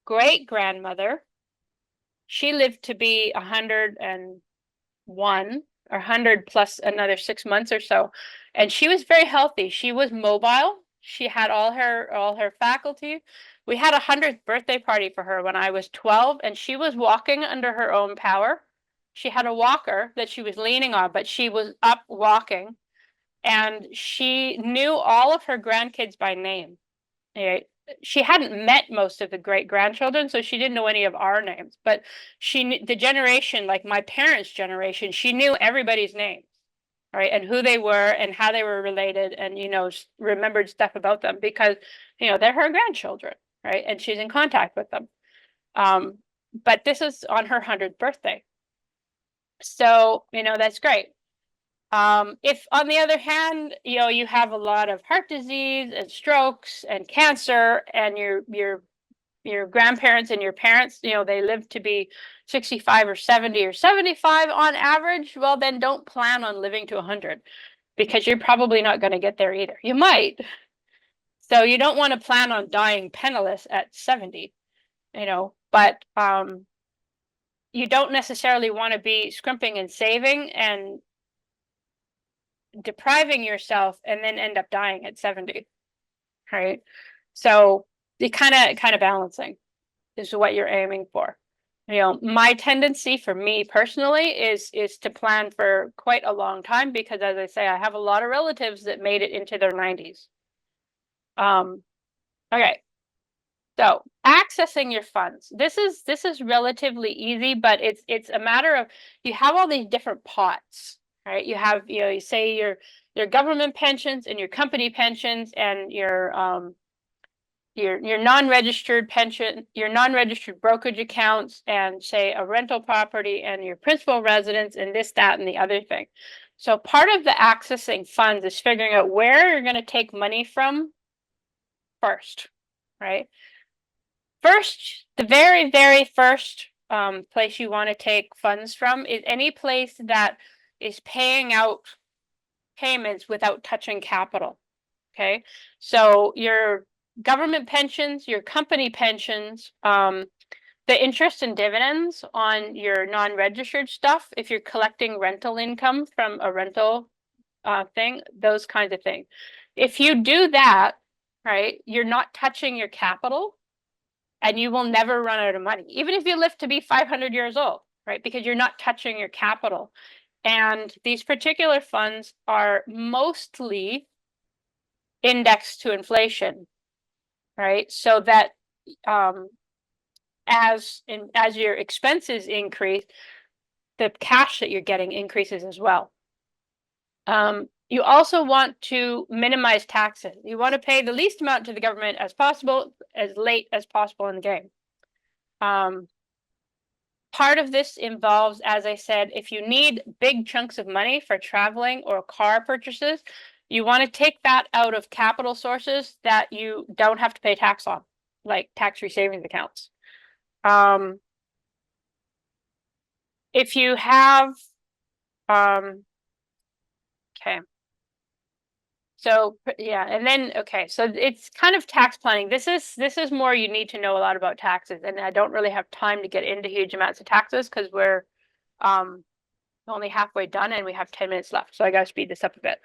great-grandmother, she lived to be 101 or 100 plus another 6 months or so, and she was very healthy. She was mobile. She had all her faculty. We had a 100th birthday party for her when I was 12, and she was walking under her own power. She had a walker that she was leaning on, but she was up walking, and she knew all of her grandkids by name. Right? She hadn't met most of the great grandchildren, so she didn't know any of our names. But she knew the generation, like my parents' generation, she knew everybody's names, right? And who they were and how they were related, and remembered stuff about them because they're her grandchildren, right? And she's in contact with them. But this is on her 100th birthday. So, that's great. If on the other hand, you have a lot of heart disease and strokes and cancer, and your grandparents and your parents, they live to be 65 or 70 or 75 on average, well, then don't plan on living to 100 because you're probably not going to get there either. You might. So you don't want to plan on dying penniless at 70, but you don't necessarily want to be scrimping and saving and depriving yourself and then end up dying at 70, right? So the kind of balancing is what you're aiming for. You know, my tendency for me personally is to plan for quite a long time because, as I say, I have a lot of relatives that made it into their 90s. Okay. So accessing your funds. This is relatively easy, but it's a matter of you have all these different pots, right? You have, you know, you say your government pensions and your company pensions and your non-registered pension, your non-registered brokerage accounts, and say a rental property and your principal residence and this, that, and the other thing. So part of the accessing funds is figuring out where you're going to take money from first, right? First, the very, very first place you want to take funds from is any place that is paying out payments without touching capital. Okay, so your government pensions, your company pensions, the interest and dividends on your non-registered stuff, if you're collecting rental income from a rental thing, those kinds of things. If you do that, right, you're not touching your capital and you will never run out of money, even if you live to be 500 years old, right, because you're not touching your capital. And these particular funds are mostly indexed to inflation, right? So that as your expenses increase, the cash that you're getting increases as well. You also want to minimize taxes. You want to pay the least amount to the government as possible, as late as possible in the game. Part of this involves, as I said, if you need big chunks of money for traveling or car purchases, you want to take that out of capital sources that you don't have to pay tax on, like tax-free savings accounts. If you have, okay. So yeah, and then okay, so it's kind of tax planning. This is more you need to know a lot about taxes, and I don't really have time to get into huge amounts of taxes because we're only halfway done and we have 10 minutes left, so I gotta speed this up a bit.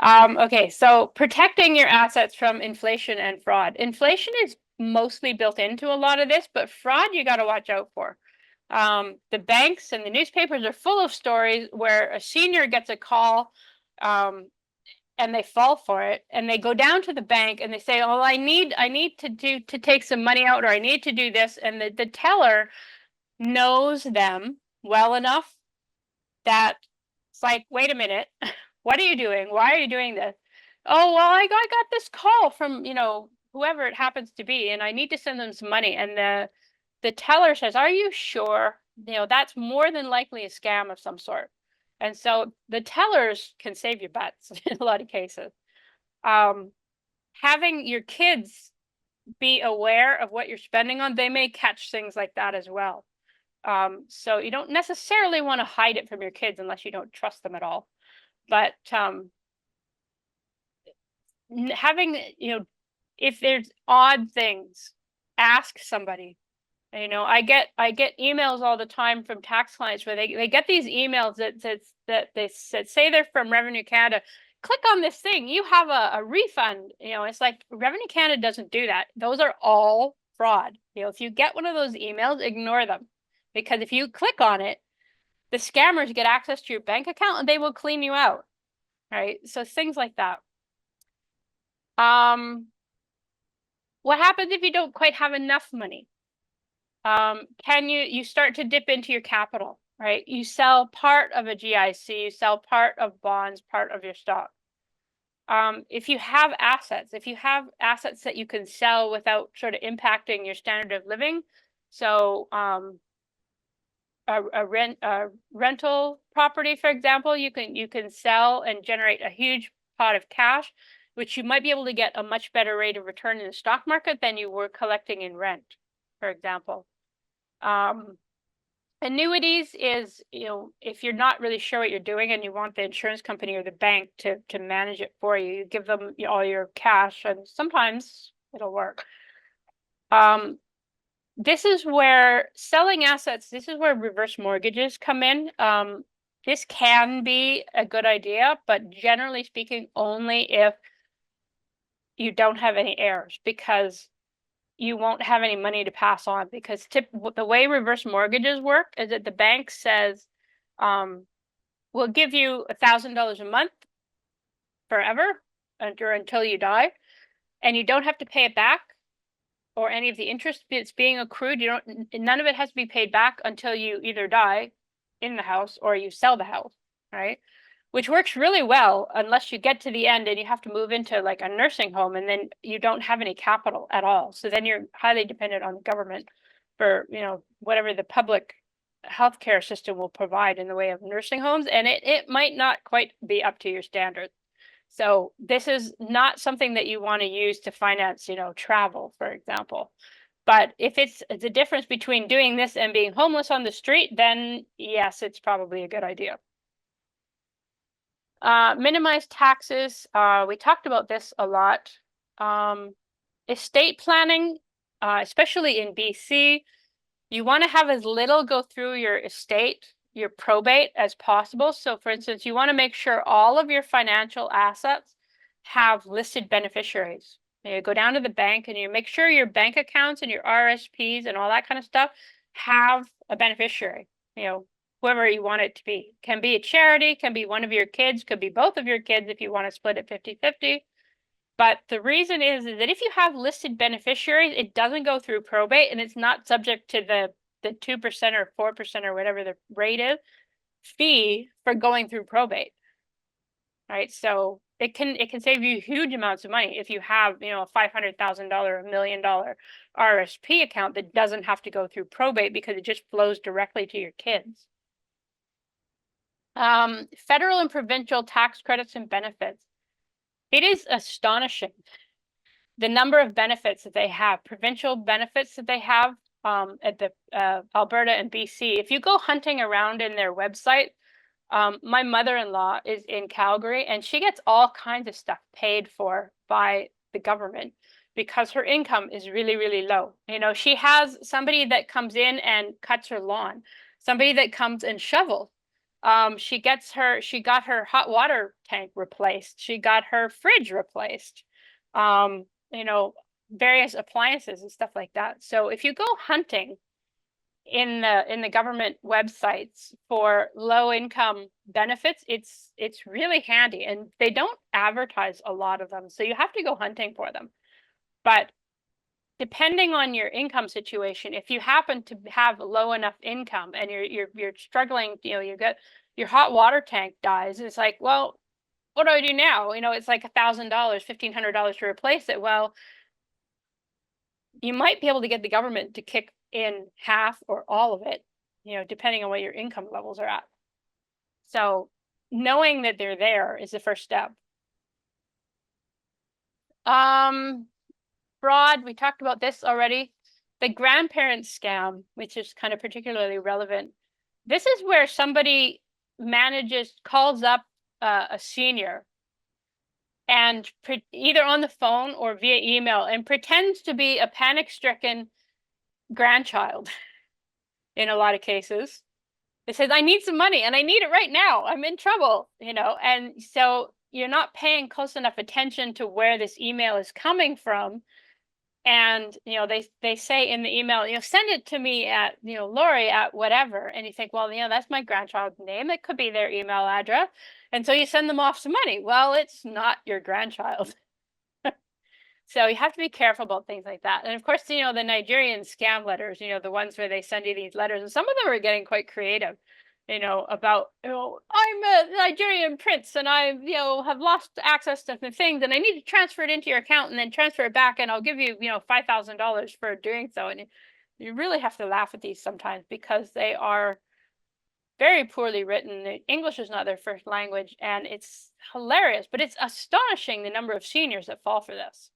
Okay, so protecting your assets from inflation and fraud. Inflation is mostly built into a lot of this, but fraud you got to watch out for. The banks and the newspapers are full of stories where a senior gets a call and they fall for it and they go down to the bank and they say, oh, I need to take some money out, or I need to do this, and the teller knows them well enough that it's like, wait a minute, what are you doing? Why are you doing this? Oh, well, I got this call from, you know, whoever it happens to be, and I need to send them some money. And the teller says, are you sure? You know, that's more than likely a scam of some sort. And so the tellers can save your butts in a lot of cases. Having your kids be aware of what you're spending on, they may catch things like that as well. So you don't necessarily want to hide it from your kids unless you don't trust them at all. But having, you know, if there's odd things, ask somebody. You know, I get emails all the time from tax clients where they get these emails that they say they're from Revenue Canada. Click on this thing, you have a refund. You know, it's like Revenue Canada doesn't do that. Those are all fraud. You know, if you get one of those emails, ignore them, because if you click on it, the scammers get access to your bank account and they will clean you out. Right? So things like that. What happens if you don't quite have enough money? Can you start to dip into your capital, right? You sell part of a GIC, you sell part of bonds, part of your stock. If you have assets that you can sell without sort of impacting your standard of living, so a rental property, for example, you can sell and generate a huge pot of cash, which you might be able to get a much better rate of return in the stock market than you were collecting in rent, for example. Annuities is, you know, if you're not really sure what you're doing and you want the insurance company or the bank to manage it for you, you give them all your cash and sometimes it'll work. This is where selling assets, this is where reverse mortgages come in. This can be a good idea, but generally speaking, only if you don't have any heirs, because you won't have any money to pass on, because the way reverse mortgages work is that the bank says, we'll give you $1,000 a month forever or until you die, and you don't have to pay it back, or any of the interest that's being accrued. None of it has to be paid back until you either die in the house or you sell the house, right? Which works really well unless you get to the end and you have to move into like a nursing home, and then you don't have any capital at all. So then you're highly dependent on the government for, whatever the public healthcare system will provide in the way of nursing homes, and it might not quite be up to your standards. So this is not something that you want to use to finance, travel, for example. But if it's the difference between doing this and being homeless on the street, then yes, it's probably a good idea. Minimize taxes. We talked about this a lot. Estate planning, especially in BC, you want to have as little go through your estate, your probate, as possible. So for instance, you want to make sure all of your financial assets have listed beneficiaries. You go down to the bank and you make sure your bank accounts and your RRSPs and all that kind of stuff have a beneficiary, whoever you want it to be. Can be a charity, can be one of your kids, could be both of your kids if you want to split it 50-50. But the reason is that if you have listed beneficiaries, it doesn't go through probate, and it's not subject to the 2% or 4% or whatever the rate is fee for going through probate. Right? So it can save you huge amounts of money if you have, a $500,000, $1 million RRSP account that doesn't have to go through probate because it just flows directly to your kids. Federal and provincial tax credits and benefits. It is astonishing the number of benefits that they have, provincial benefits that they have at the Alberta and BC. If you go hunting around in their website, my mother-in-law is in Calgary, and she gets all kinds of stuff paid for by the government because her income is really, really low. She has somebody that comes in and cuts her lawn, somebody that comes and shovels. She got her hot water tank replaced. She got her fridge replaced. Various appliances and stuff like that. So if you go hunting in the government websites for low income benefits, it's really handy, and they don't advertise a lot of them, so you have to go hunting for them. But depending on your income situation, if you happen to have low enough income and you're struggling, you get your hot water tank dies, it's like, well, what do I do now? It's like $1,000, $1,500 to replace it. Well, you might be able to get the government to kick in half or all of it, depending on what your income levels are at. So knowing that they're there is the first step. Fraud, we talked about this already. The grandparent scam, which is kind of particularly relevant. This is where somebody calls up a senior and either on the phone or via email and pretends to be a panic-stricken grandchild in a lot of cases. It says, I need some money and I need it right now. I'm in trouble, and so you're not paying close enough attention to where this email is coming from. And, they say in the email, send it to me at, Laurie at whatever. And you think, well, that's my grandchild's name. It could be their email address. And so you send them off some money. Well, it's not your grandchild. So you have to be careful about things like that. And of course, the Nigerian scam letters, the ones where they send you these letters, and some of them are getting quite creative, about, I'm a Nigerian prince and I, have lost access to the things and I need to transfer it into your account and then transfer it back and I'll give you, $5,000 for doing so. And you really have to laugh at these sometimes because they are very poorly written. English is not their first language, and it's hilarious, but it's astonishing the number of seniors that fall for this.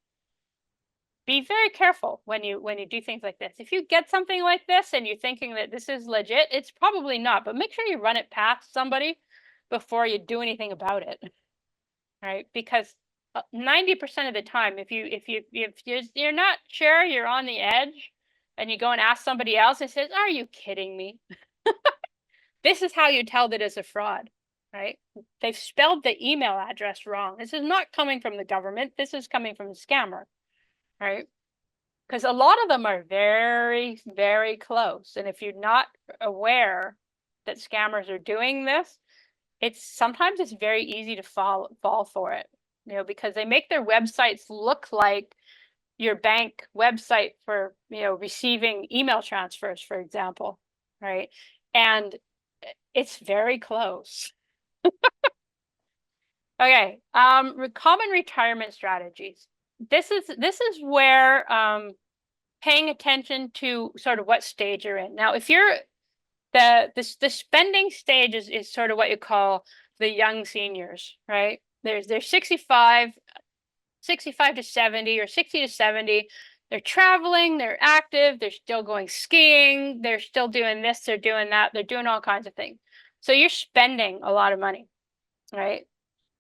Be very careful when you do things like this. If you get something like this and you're thinking that this is legit, it's probably not, but make sure you run it past somebody before you do anything about it. Right? Because 90% of the time, if you're not sure, you're on the edge, and you go and ask somebody else and says, "Are you kidding me?" This is how you tell that it's a fraud, right? They've spelled the email address wrong. This is not coming from the government. This is coming from the scammer. Right? because a lot of them are very, very close. And if you're not aware that scammers are doing this, sometimes it's very easy to fall for it, because they make their websites look like your bank website for, receiving email transfers, for example, right? And it's very close. Okay, common retirement strategies. This is where paying attention to sort of what stage you're in. Now, if you're the spending stage is sort of what you call the young seniors, right? They're 65 to 70 or 60 to 70. They're traveling, they're active, they're still going skiing, they're still doing this, they're doing that, they're doing all kinds of things. So you're spending a lot of money, right?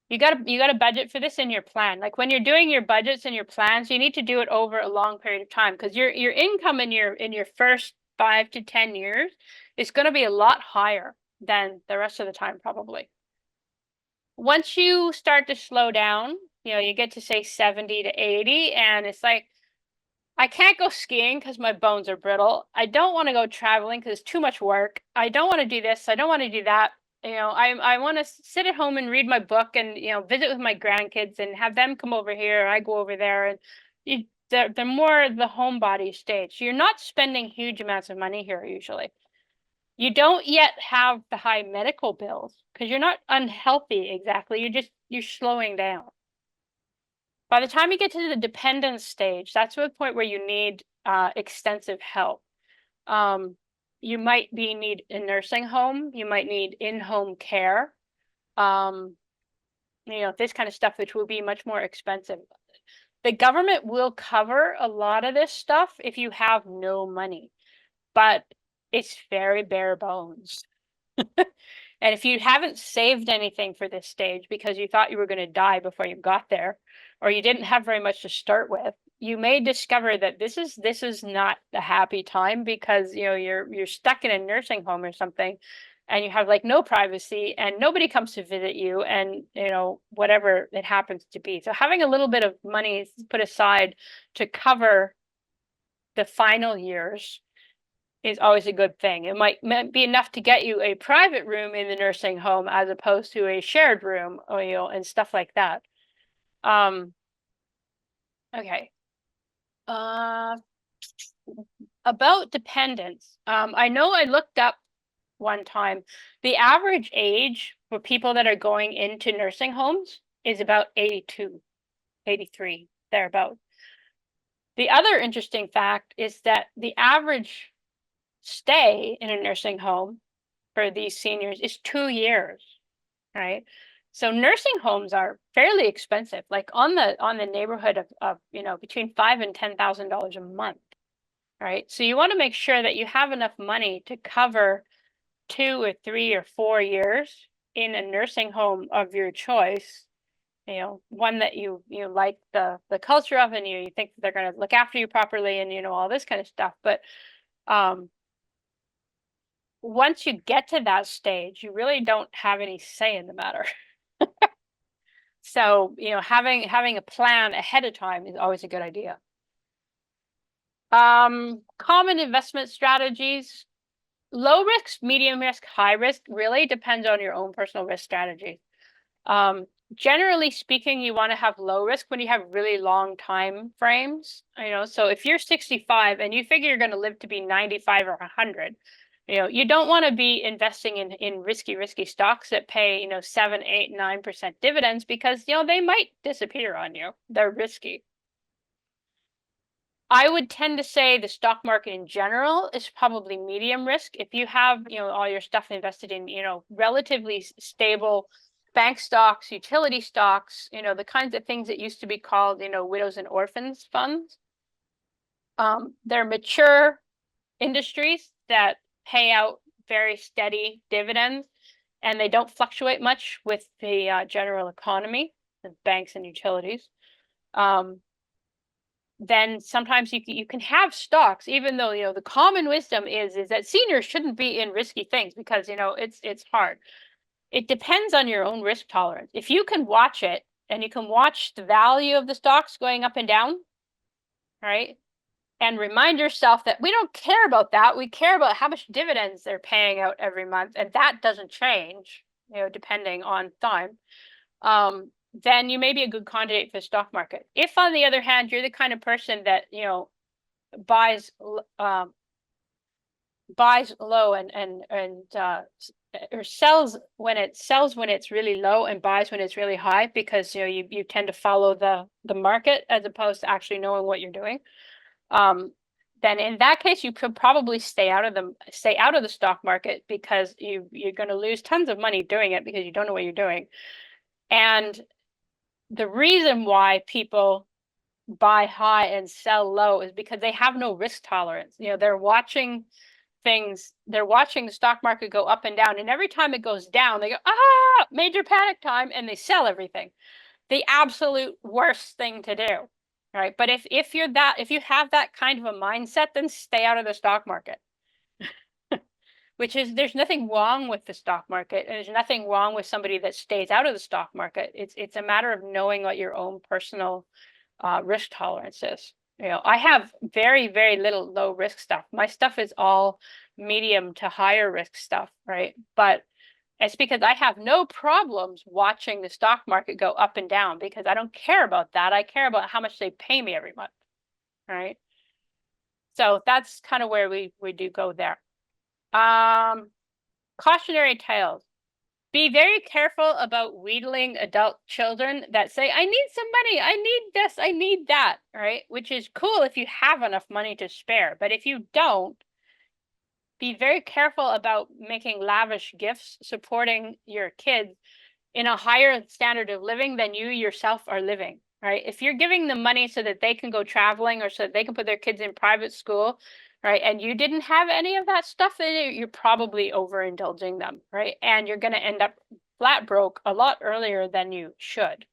You gotta budget for this in your plan. Like when you're doing your budgets and your plans, you need to do it over a long period of time, because your income in your first 5 to 10 years is going to be a lot higher than the rest of the time, probably. Once you start to slow down, you get to say 70 to 80, and it's like, I can't go skiing because my bones are brittle. I don't want to go traveling because it's too much work. I don't want to do this. I don't want to do that. I want to sit at home and read my book and, visit with my grandkids and have them come over here. I go over there, and they're more the homebody stage. So you're not spending huge amounts of money here usually. You don't yet have the high medical bills because you're not unhealthy exactly. You're slowing down. By the time you get to the dependence stage, that's the point where you need extensive help. You might need a nursing home. You might need in-home care. This kind of stuff, which will be much more expensive. The government will cover a lot of this stuff if you have no money, but it's very bare bones. And if you haven't saved anything for this stage because you thought you were going to die before you got there, or you didn't have very much to start with, you may discover that this is not a happy time, because you're stuck in a nursing home or something, and you have like no privacy and nobody comes to visit you, and whatever it happens to be. So having a little bit of money put aside to cover the final years is always a good thing. It might be enough to get you a private room in the nursing home as opposed to a shared room, or, and stuff like that. Okay. About dependents. I know I looked up one time, the average age for people that are going into nursing homes is about 82, 83, thereabout. The other interesting fact is that the average stay in a nursing home for these seniors is 2 years, right? So nursing homes are fairly expensive, like on the neighborhood of between $5,000 and $10,000 a month, right? So you want to make sure that you have enough money to cover 2 or 3 or 4 years in a nursing home of your choice. One that you like the culture of, and you think that they're going to look after you properly, and all this kind of stuff. But once you get to that stage, you really don't have any say in the matter. So, having a plan ahead of time is always a good idea. Common investment strategies: low risk, medium risk, high risk really depends on your own personal risk strategy. Generally speaking, you want to have low risk when you have really long time frames. So if you're 65 and you figure you're going to live to be 95 or 100, you don't want to be investing in risky stocks that pay 7, 8, 9% dividends, because they might disappear on you. They're risky. I would tend to say the stock market in general is probably medium risk. If you have all your stuff invested in relatively stable bank stocks, utility stocks, the kinds of things that used to be called widows and orphans funds. They're mature industries that pay out very steady dividends, and they don't fluctuate much with the general economy, the banks and utilities. Then sometimes you can have stocks, even though the common wisdom is that seniors shouldn't be in risky things, because it's hard. It depends on your own risk tolerance. If you can watch it, and you can watch the value of the stocks going up and down, right? and remind yourself that we don't care about that. We care about how much dividends they're paying out every month, and that doesn't change, depending on time. Then you may be a good candidate for the stock market. If, on the other hand, you're the kind of person that, buys buys low and or sells when it's really low and buys when it's really high, because you tend to follow the market as opposed to actually knowing what you're doing, then in that case you could probably stay out of the stock market, because you're going to lose tons of money doing it because you don't know what you're doing. And the reason why people buy high and sell low is because they have no risk tolerance. They're watching the stock market go up and down, and every time it goes down, they go, major panic time, and they sell everything. The absolute worst thing to do, right? But if you have that kind of a mindset, then stay out of the stock market. There's nothing wrong with the stock market, and there's nothing wrong with somebody that stays out of the stock market. It's a matter of knowing what your own personal risk tolerance is. I have very, very little low risk stuff. My stuff is all medium to higher risk stuff, right? But it's because I have no problems watching the stock market go up and down, because I don't care about that. I care about how much they pay me every month, right? So that's kind of where we do go there. Cautionary tales. Be very careful about wheedling adult children that say, I need some money, I need this, I need that, right? Which is cool if you have enough money to spare. But if you don't, be very careful about making lavish gifts supporting your kids in a higher standard of living than you yourself are living, right? If you're giving them money so that they can go traveling or so that they can put their kids in private school, right, and you didn't have any of that stuff in it, you're probably overindulging them, right? And you're going to end up flat broke a lot earlier than you should.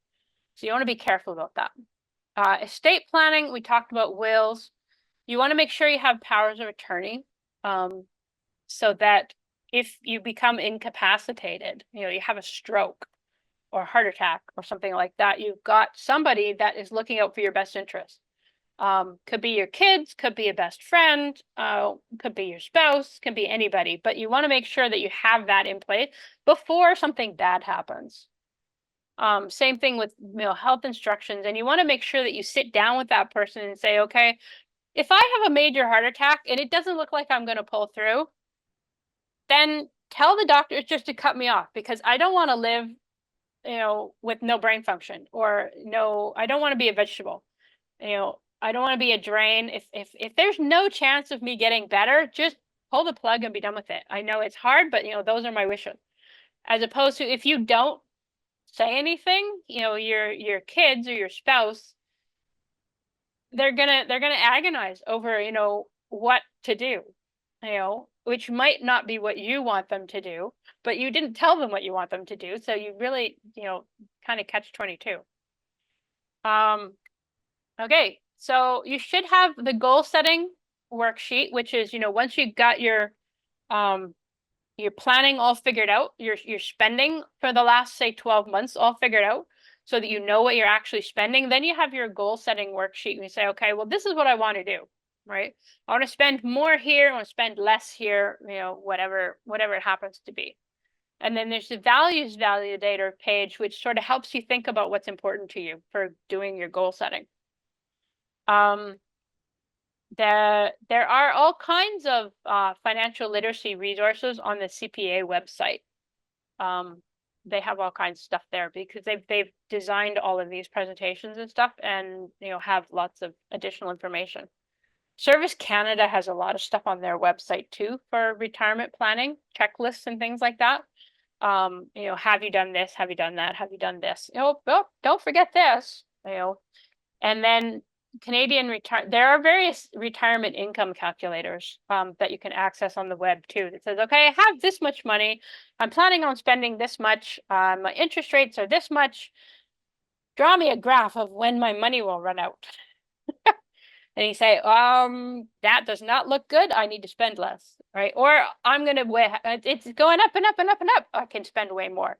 So you want to be careful about that. Estate planning, we talked about wills. You want to make sure you have powers of attorney, so that if you become incapacitated, you have a stroke or heart attack or something like that, you've got somebody that is looking out for your best interest. Could be your kids, could be a best friend, could be your spouse, could be anybody, but you want to make sure that you have that in place before something bad happens. Same thing with health instructions, and you want to make sure that you sit down with that person and say, okay, if I have a major heart attack and it doesn't look like I'm going to pull through, then tell the doctors just to cut me off, because I don't want to live with no brain function, or I don't want to be a vegetable. I don't want to be a drain. If there's no chance of me getting better, just pull the plug and be done with it. I know it's hard, but those are my wishes. As opposed to, if you don't say anything, your kids or your spouse, they're gonna agonize over what to do, which might not be what you want them to do, but you didn't tell them what you want them to do, so you really kind of catch 22. Okay, so you should have the goal setting worksheet, which is once you got your planning all figured out, your spending for the last, say, 12 months all figured out, so that you know what you're actually spending. Then you have your goal setting worksheet and you say, okay, well, this is what I want to do, right? I want to spend more here, I want to spend less here, whatever it happens to be. And then there's the values validator page, which sort of helps you think about what's important to you for doing your goal setting. There are all kinds of financial literacy resources on the CPA website. They have all kinds of stuff there because they've designed all of these presentations and stuff, and have lots of additional information. Service Canada has a lot of stuff on their website too for retirement planning, checklists and things like that. Have you done this? Have you done that? Have you done this? Don't forget this. And then there are various retirement income calculators that you can access on the web too. That says, okay, I have this much money. I'm planning on spending this much. My interest rates are this much. Draw me a graph of when my money will run out. And you say, that does not look good. I need to spend less, right? Or I'm going to it's going up and up and up and up. I can spend way more,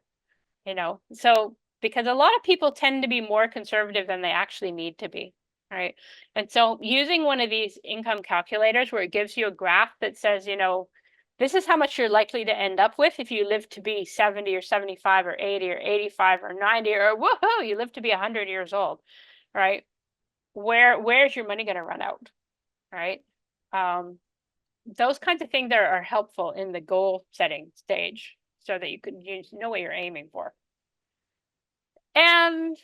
So because a lot of people tend to be more conservative than they actually need to be, right? And so using one of these income calculators where it gives you a graph that says, you know, this is how much you're likely to end up with if you live to be 70 or 75 or 80 or 85 or 90 or woohoo, you live to be 100 years old, right? Where's your money going to run out, right? Those kinds of things are helpful in the goal setting stage so that you know what you're aiming for. And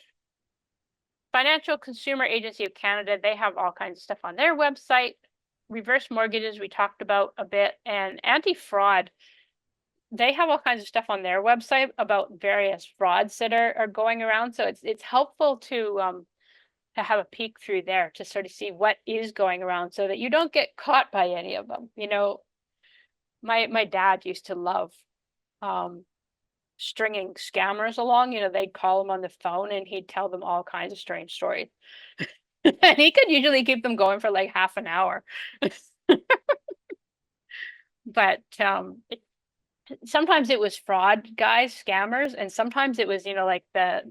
Financial Consumer Agency of Canada, they have all kinds of stuff on their website. Reverse mortgages, we talked about a bit, and anti-fraud, they have all kinds of stuff on their website about various frauds that are going around. So it's helpful to have a peek through there to sort of see what is going around so that you don't get caught by any of them. You know, my dad used to love stringing scammers along. You know, they'd call him on the phone and he'd tell them all kinds of strange stories. And he could usually keep them going for like half an hour. But sometimes it was fraud guys, scammers, and sometimes it was, you know, like the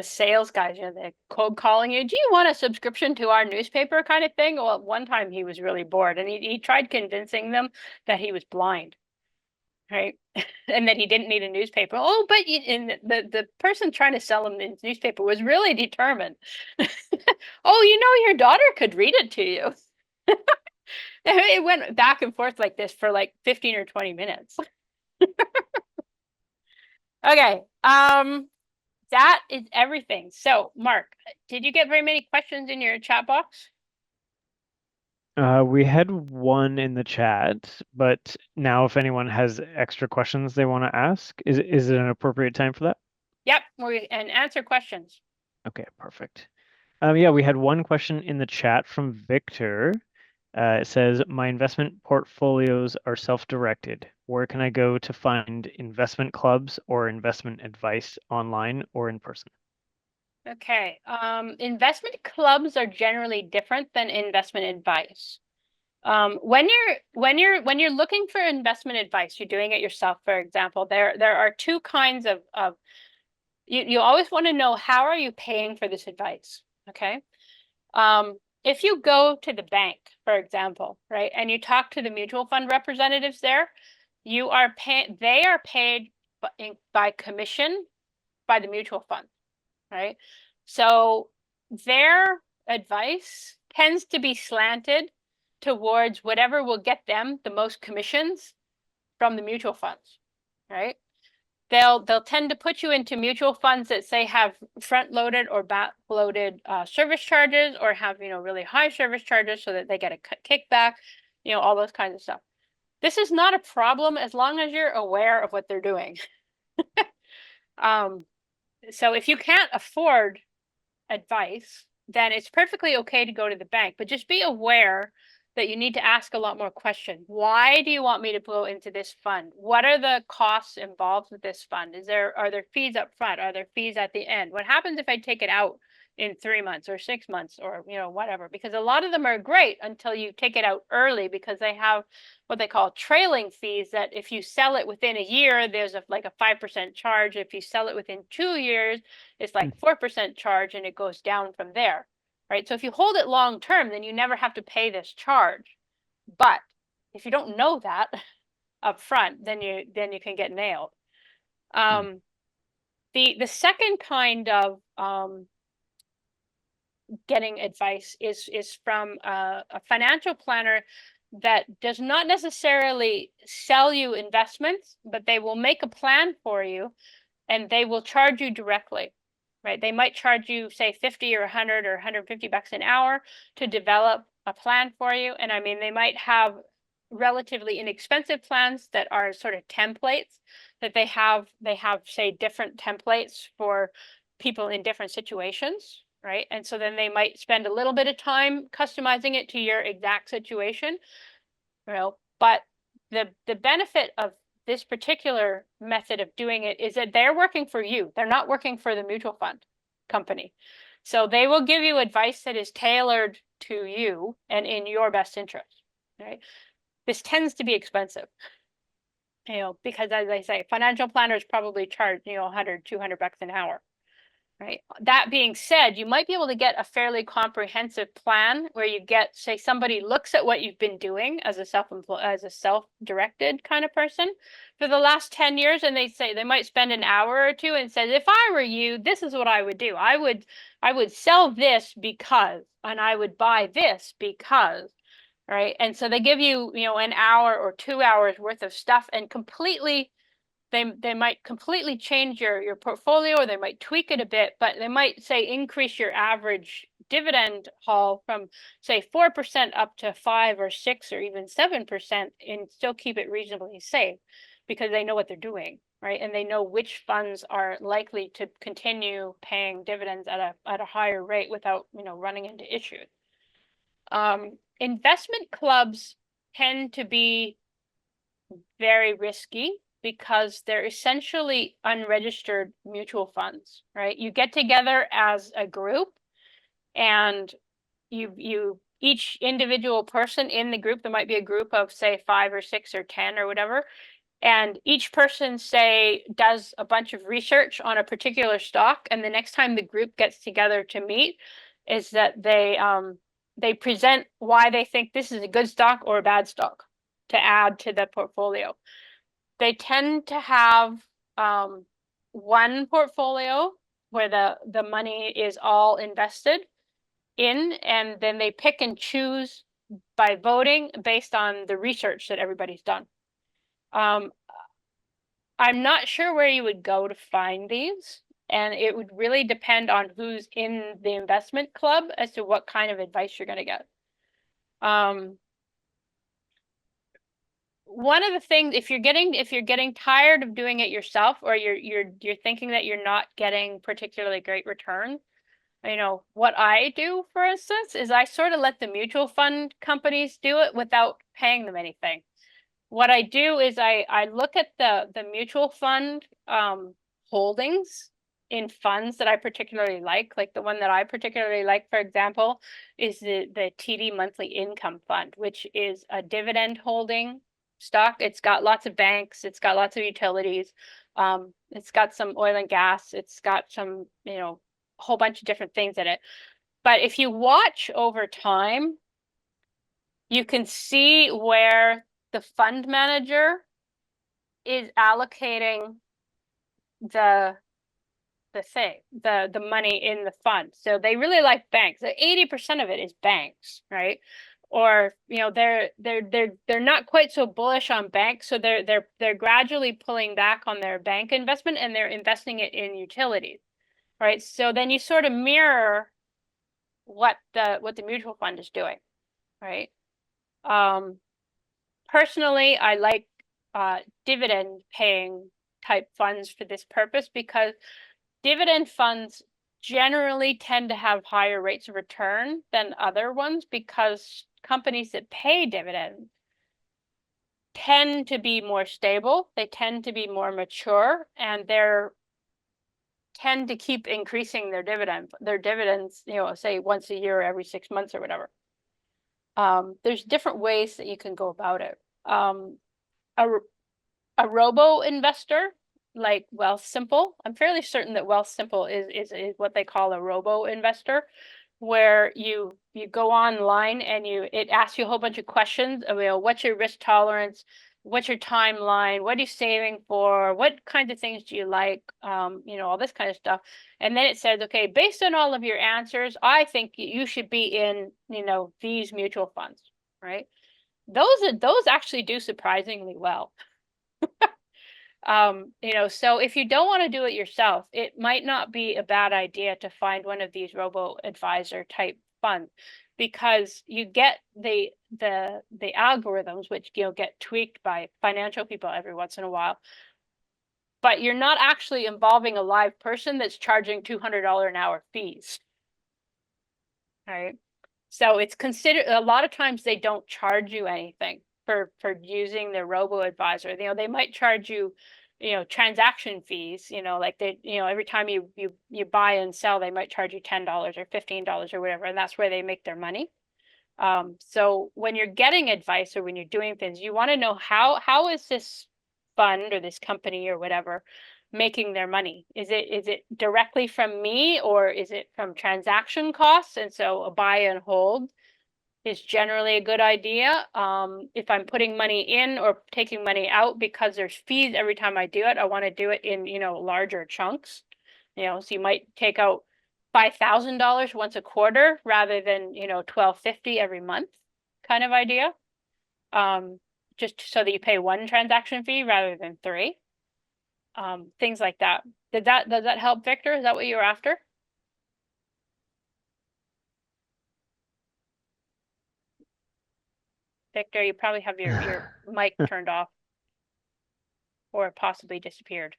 sales guys, you know, the cold calling you, do you want a subscription to our newspaper kind of thing? Well, one time he was really bored and he tried convincing them that he was blind, right? And that he didn't need a newspaper. Oh, but and the person trying to sell him the newspaper was really determined. Oh, you know, your daughter could read it to you. It went back and forth like this for like 15 or 20 minutes. Okay, that is everything. So, Mark, did you get very many questions in your chat box? We had one in the chat, but now if anyone has extra questions they want to ask, is it an appropriate time for that? Yep, and answer questions. Okay, perfect. Yeah, we had one question in the chat from Victor. It says, my investment portfolios are self-directed. Where can I go to find investment clubs or investment advice online or in person? Okay, investment clubs are generally different than investment advice. When you're looking for investment advice, you're doing it yourself, for example, there are two kinds of you always want to know how are you paying for this advice, okay? If you go to the bank, for example, right, and you talk to the mutual fund representatives there, they are paid by commission by the mutual fund, right? So their advice tends to be slanted towards whatever will get them the most commissions from the mutual funds, right? They'll tend to put you into mutual funds that say have front-loaded or back-loaded service charges, or have, you know, really high service charges so that they get a kickback, you know, all those kinds of stuff. This is not a problem as long as you're aware of what they're doing. So if you can't afford advice, then it's perfectly okay to go to the bank, but just be aware that you need to ask a lot more questions. Why do you want me to go into this fund? What are the costs involved with this fund? Are there fees up front? Are there fees at the end? What happens if I take it out in 3 months or 6 months or, you know, whatever? Because a lot of them are great until you take it out early, because they have what they call trailing fees, that if you sell it within a year, there's like a 5% charge. If you sell it within 2 years, it's like 4% charge, and it goes down from there, right? So if you hold it long term, then you never have to pay this charge. But if you don't know that up front, then you can get nailed. The second kind of getting advice is from a financial planner that does not necessarily sell you investments, but they will make a plan for you and they will charge you directly, right? They might charge you, say, 50 or 100 or 150 bucks an hour to develop a plan for you. And I mean, they might have relatively inexpensive plans that are sort of templates that they have, say, different templates for people in different situations, right? And so then they might spend a little bit of time customizing it to your exact situation, you know, but the benefit of this particular method of doing it is that they're working for you. They're not working for the mutual fund company. So they will give you advice that is tailored to you and in your best interest, right? This tends to be expensive, you know, because as I say, financial planners probably charge, you know, 100, 200 bucks an hour. right? That being said, you might be able to get a fairly comprehensive plan where you get, say, somebody looks at what you've been doing as a self-directed kind of person for the last 10 years, and they say they might spend an hour or two and says, if I were you, this is what I would do. I would sell this because, and I would buy this because, right? And so they give you, an hour or 2 hours worth of stuff and completely they might completely change your portfolio, or they might tweak it a bit, but they might say increase your average dividend haul from say 4% up to 5 or 6 or even 7% and still keep it reasonably safe because they know what they're doing, right? And they know which funds are likely to continue paying dividends at a higher rate without running into issues. Investment clubs tend to be very risky because they're essentially unregistered mutual funds, right? You get together as a group and you each individual person in the group, there might be a group of say 5 or 6 or 10 or whatever, and each person say does a bunch of research on a particular stock, and the next time the group gets together to meet is that they present why they think this is a good stock or a bad stock to add to the portfolio. They tend to have one portfolio where the money is all invested in, and then they pick and choose by voting based on the research that everybody's done. I'm not sure where you would go to find these, and it would really depend on who's in the investment club as to what kind of advice you're going to get. One of the things, if you're getting tired of doing it yourself, or you're thinking that you're not getting particularly great return, what I do, for instance, is I sort of let the mutual fund companies do it without paying them anything. What I do is I look at the mutual fund holdings in funds that I particularly like the one that I particularly like, for example, is the TD Monthly Income Fund, which is a dividend holding stock. It's got lots of banks, it's got lots of utilities, it's got some oil and gas, it's got some, whole bunch of different things in it. But if you watch over time, you can see where the fund manager is allocating the money in the fund. So they really like banks. 80% of it is banks, right? Or they're not quite so bullish on banks, so they're gradually pulling back on their bank investment and they're investing it in utilities, right? So then you sort of mirror what the mutual fund is doing, right? Personally, I like dividend paying type funds for this purpose because dividend funds generally tend to have higher rates of return than other ones because companies that pay dividends tend to be more stable, they tend to be more mature, and they're tend to keep increasing their dividends, say once a year, every 6 months or whatever. There's different ways that you can go about it. A robo investor like Wealthsimple, I'm fairly certain that Wealthsimple is what they call a robo investor, where you go online and it asks you a whole bunch of questions. What's your risk tolerance? What's your timeline? What are you saving for? What kinds of things do you like? All this kind of stuff. And then it says, okay, based on all of your answers, I think you should be in, these mutual funds, right? Those actually do surprisingly well. So if you don't want to do it yourself, it might not be a bad idea to find one of these robo-advisor type funds, because you get the algorithms, which get tweaked by financial people every once in a while, but you're not actually involving a live person that's charging $200 an hour fees, right? So it's considered, a lot of times they don't charge you anything for using their robo-advisor. They might charge you, transaction fees, like they, every time you buy and sell, they might charge you $10 or $15 or whatever, and that's where they make their money. So when you're getting advice or when you're doing things, you want to know how is this fund or this company or whatever making their money? Is it directly from me, or is it from transaction costs? And so a buy and hold is generally a good idea. If I'm putting money in or taking money out because there's fees every time I do it, I want to do it in, larger chunks. So you might take out $5,000 once a quarter rather than, $1,250 every month kind of idea. Just so that you pay one transaction fee rather than three. Things like that. Does that help, Victor? Is that what you were after? Victor, you probably have your mic turned off or possibly disappeared.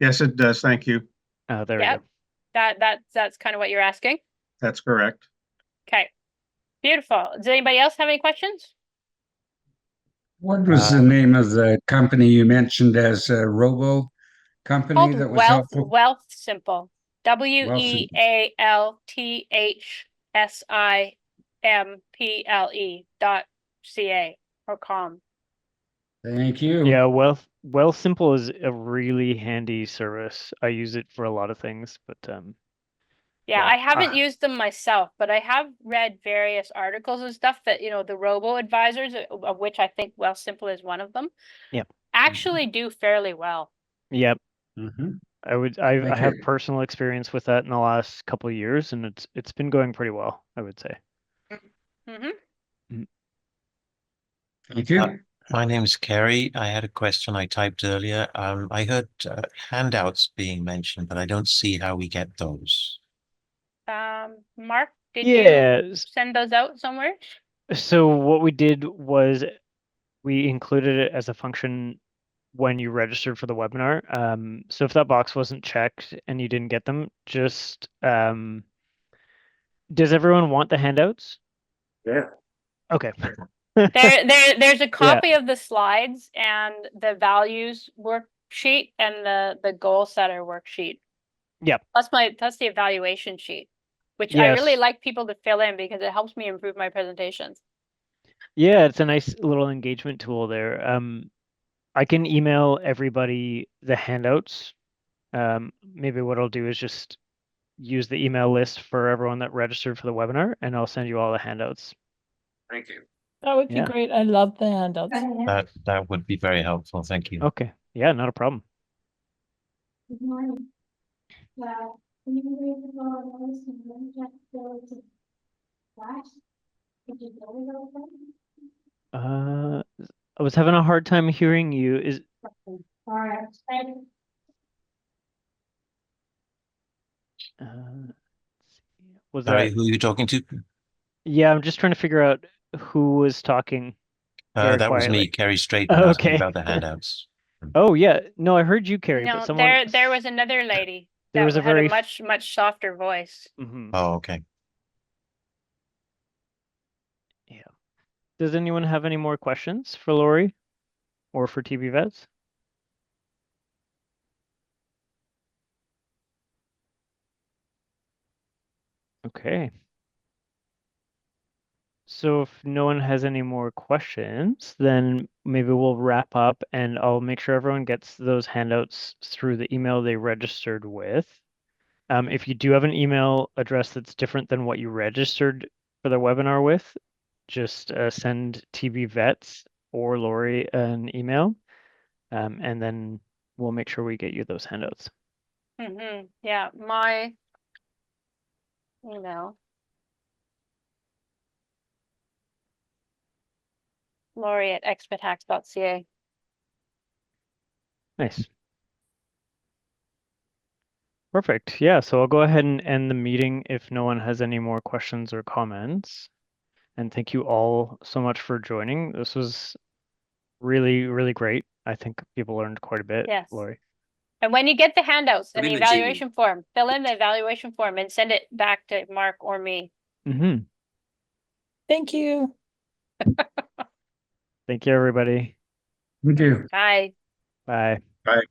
Yes, it does. Thank you. There we Yeah, go. that's kind of what you're asking. That's correct. Okay, beautiful. Does anybody else have any questions? What was the name of the company you mentioned as a robo company Called that was helpful? Wealth Simple. Wealthsimple. WEALTHSIMPLE.ca or com. Thank you. Yeah, Simple is a really handy service. I use it for a lot of things, but Yeah, yeah. I haven't used them myself, but I have read various articles and stuff that, the robo advisors, of which I think Wealthsimple is one of them, Yep. actually do fairly well. Yep. Mhm. I Thank have you. personal experience with that in the last couple of years, and it's been going pretty well, I would say. Mm-hmm. Thank you. My name's Kerry. I had a question I typed earlier. I heard handouts being mentioned, but I don't see how we get those. Mark, did you Yes. send those out somewhere? So what we did was we included it as a function when you registered for the webinar. So if that box wasn't checked and you didn't get them, just does everyone want the handouts? Yeah. Okay. There's a Yeah. copy of the slides and the values worksheet and the goal setter worksheet. Yep. That's the evaluation sheet, which I really Yes. like people to fill in because it helps me improve my presentations. Yeah, it's a nice little engagement tool there. I can email everybody the handouts. Maybe what I'll do is just use the email list for everyone that registered for the webinar, and I'll send you all the handouts. Thank you. That would be Yeah. great. I love the handouts. That would be very helpful. Thank you. Okay. Yeah, not a problem. Good morning. Well, can you read the notice and then just go to flash? Did you go to those? I was having a hard time hearing you. All right. Was Sorry, that? who are you talking to? Yeah, I'm just trying to figure out who was talking very That was me, quietly. Kerry Straitman, asking Okay. about the handouts. Oh yeah, no, I heard you, Carrie, No, but someone there was another lady there that was a had very a much softer voice. Oh, okay. Yeah. Does anyone have any more questions for Laurie or for TB Vets? Okay. So if no one has any more questions, then maybe we'll wrap up and I'll make sure everyone gets those handouts through the email they registered with. If you do have an email address that's different than what you registered for the webinar with, just send TB Vets or Laurie an email, and then we'll make sure we get you those handouts. Yeah, my email. Laurie at expatax.ca. Nice. Perfect. Yeah, so I'll go ahead and end the meeting if no one has any more questions or comments. And thank you all so much for joining. This was really, really great. I think people learned quite a bit, Yes. Laurie. And when you get the handouts and Put the in the G. evaluation form, fill in the evaluation form and send it back to Mark or me. Mm-hmm. Thank you. Thank you, everybody. Thank you. Bye. Bye. Bye.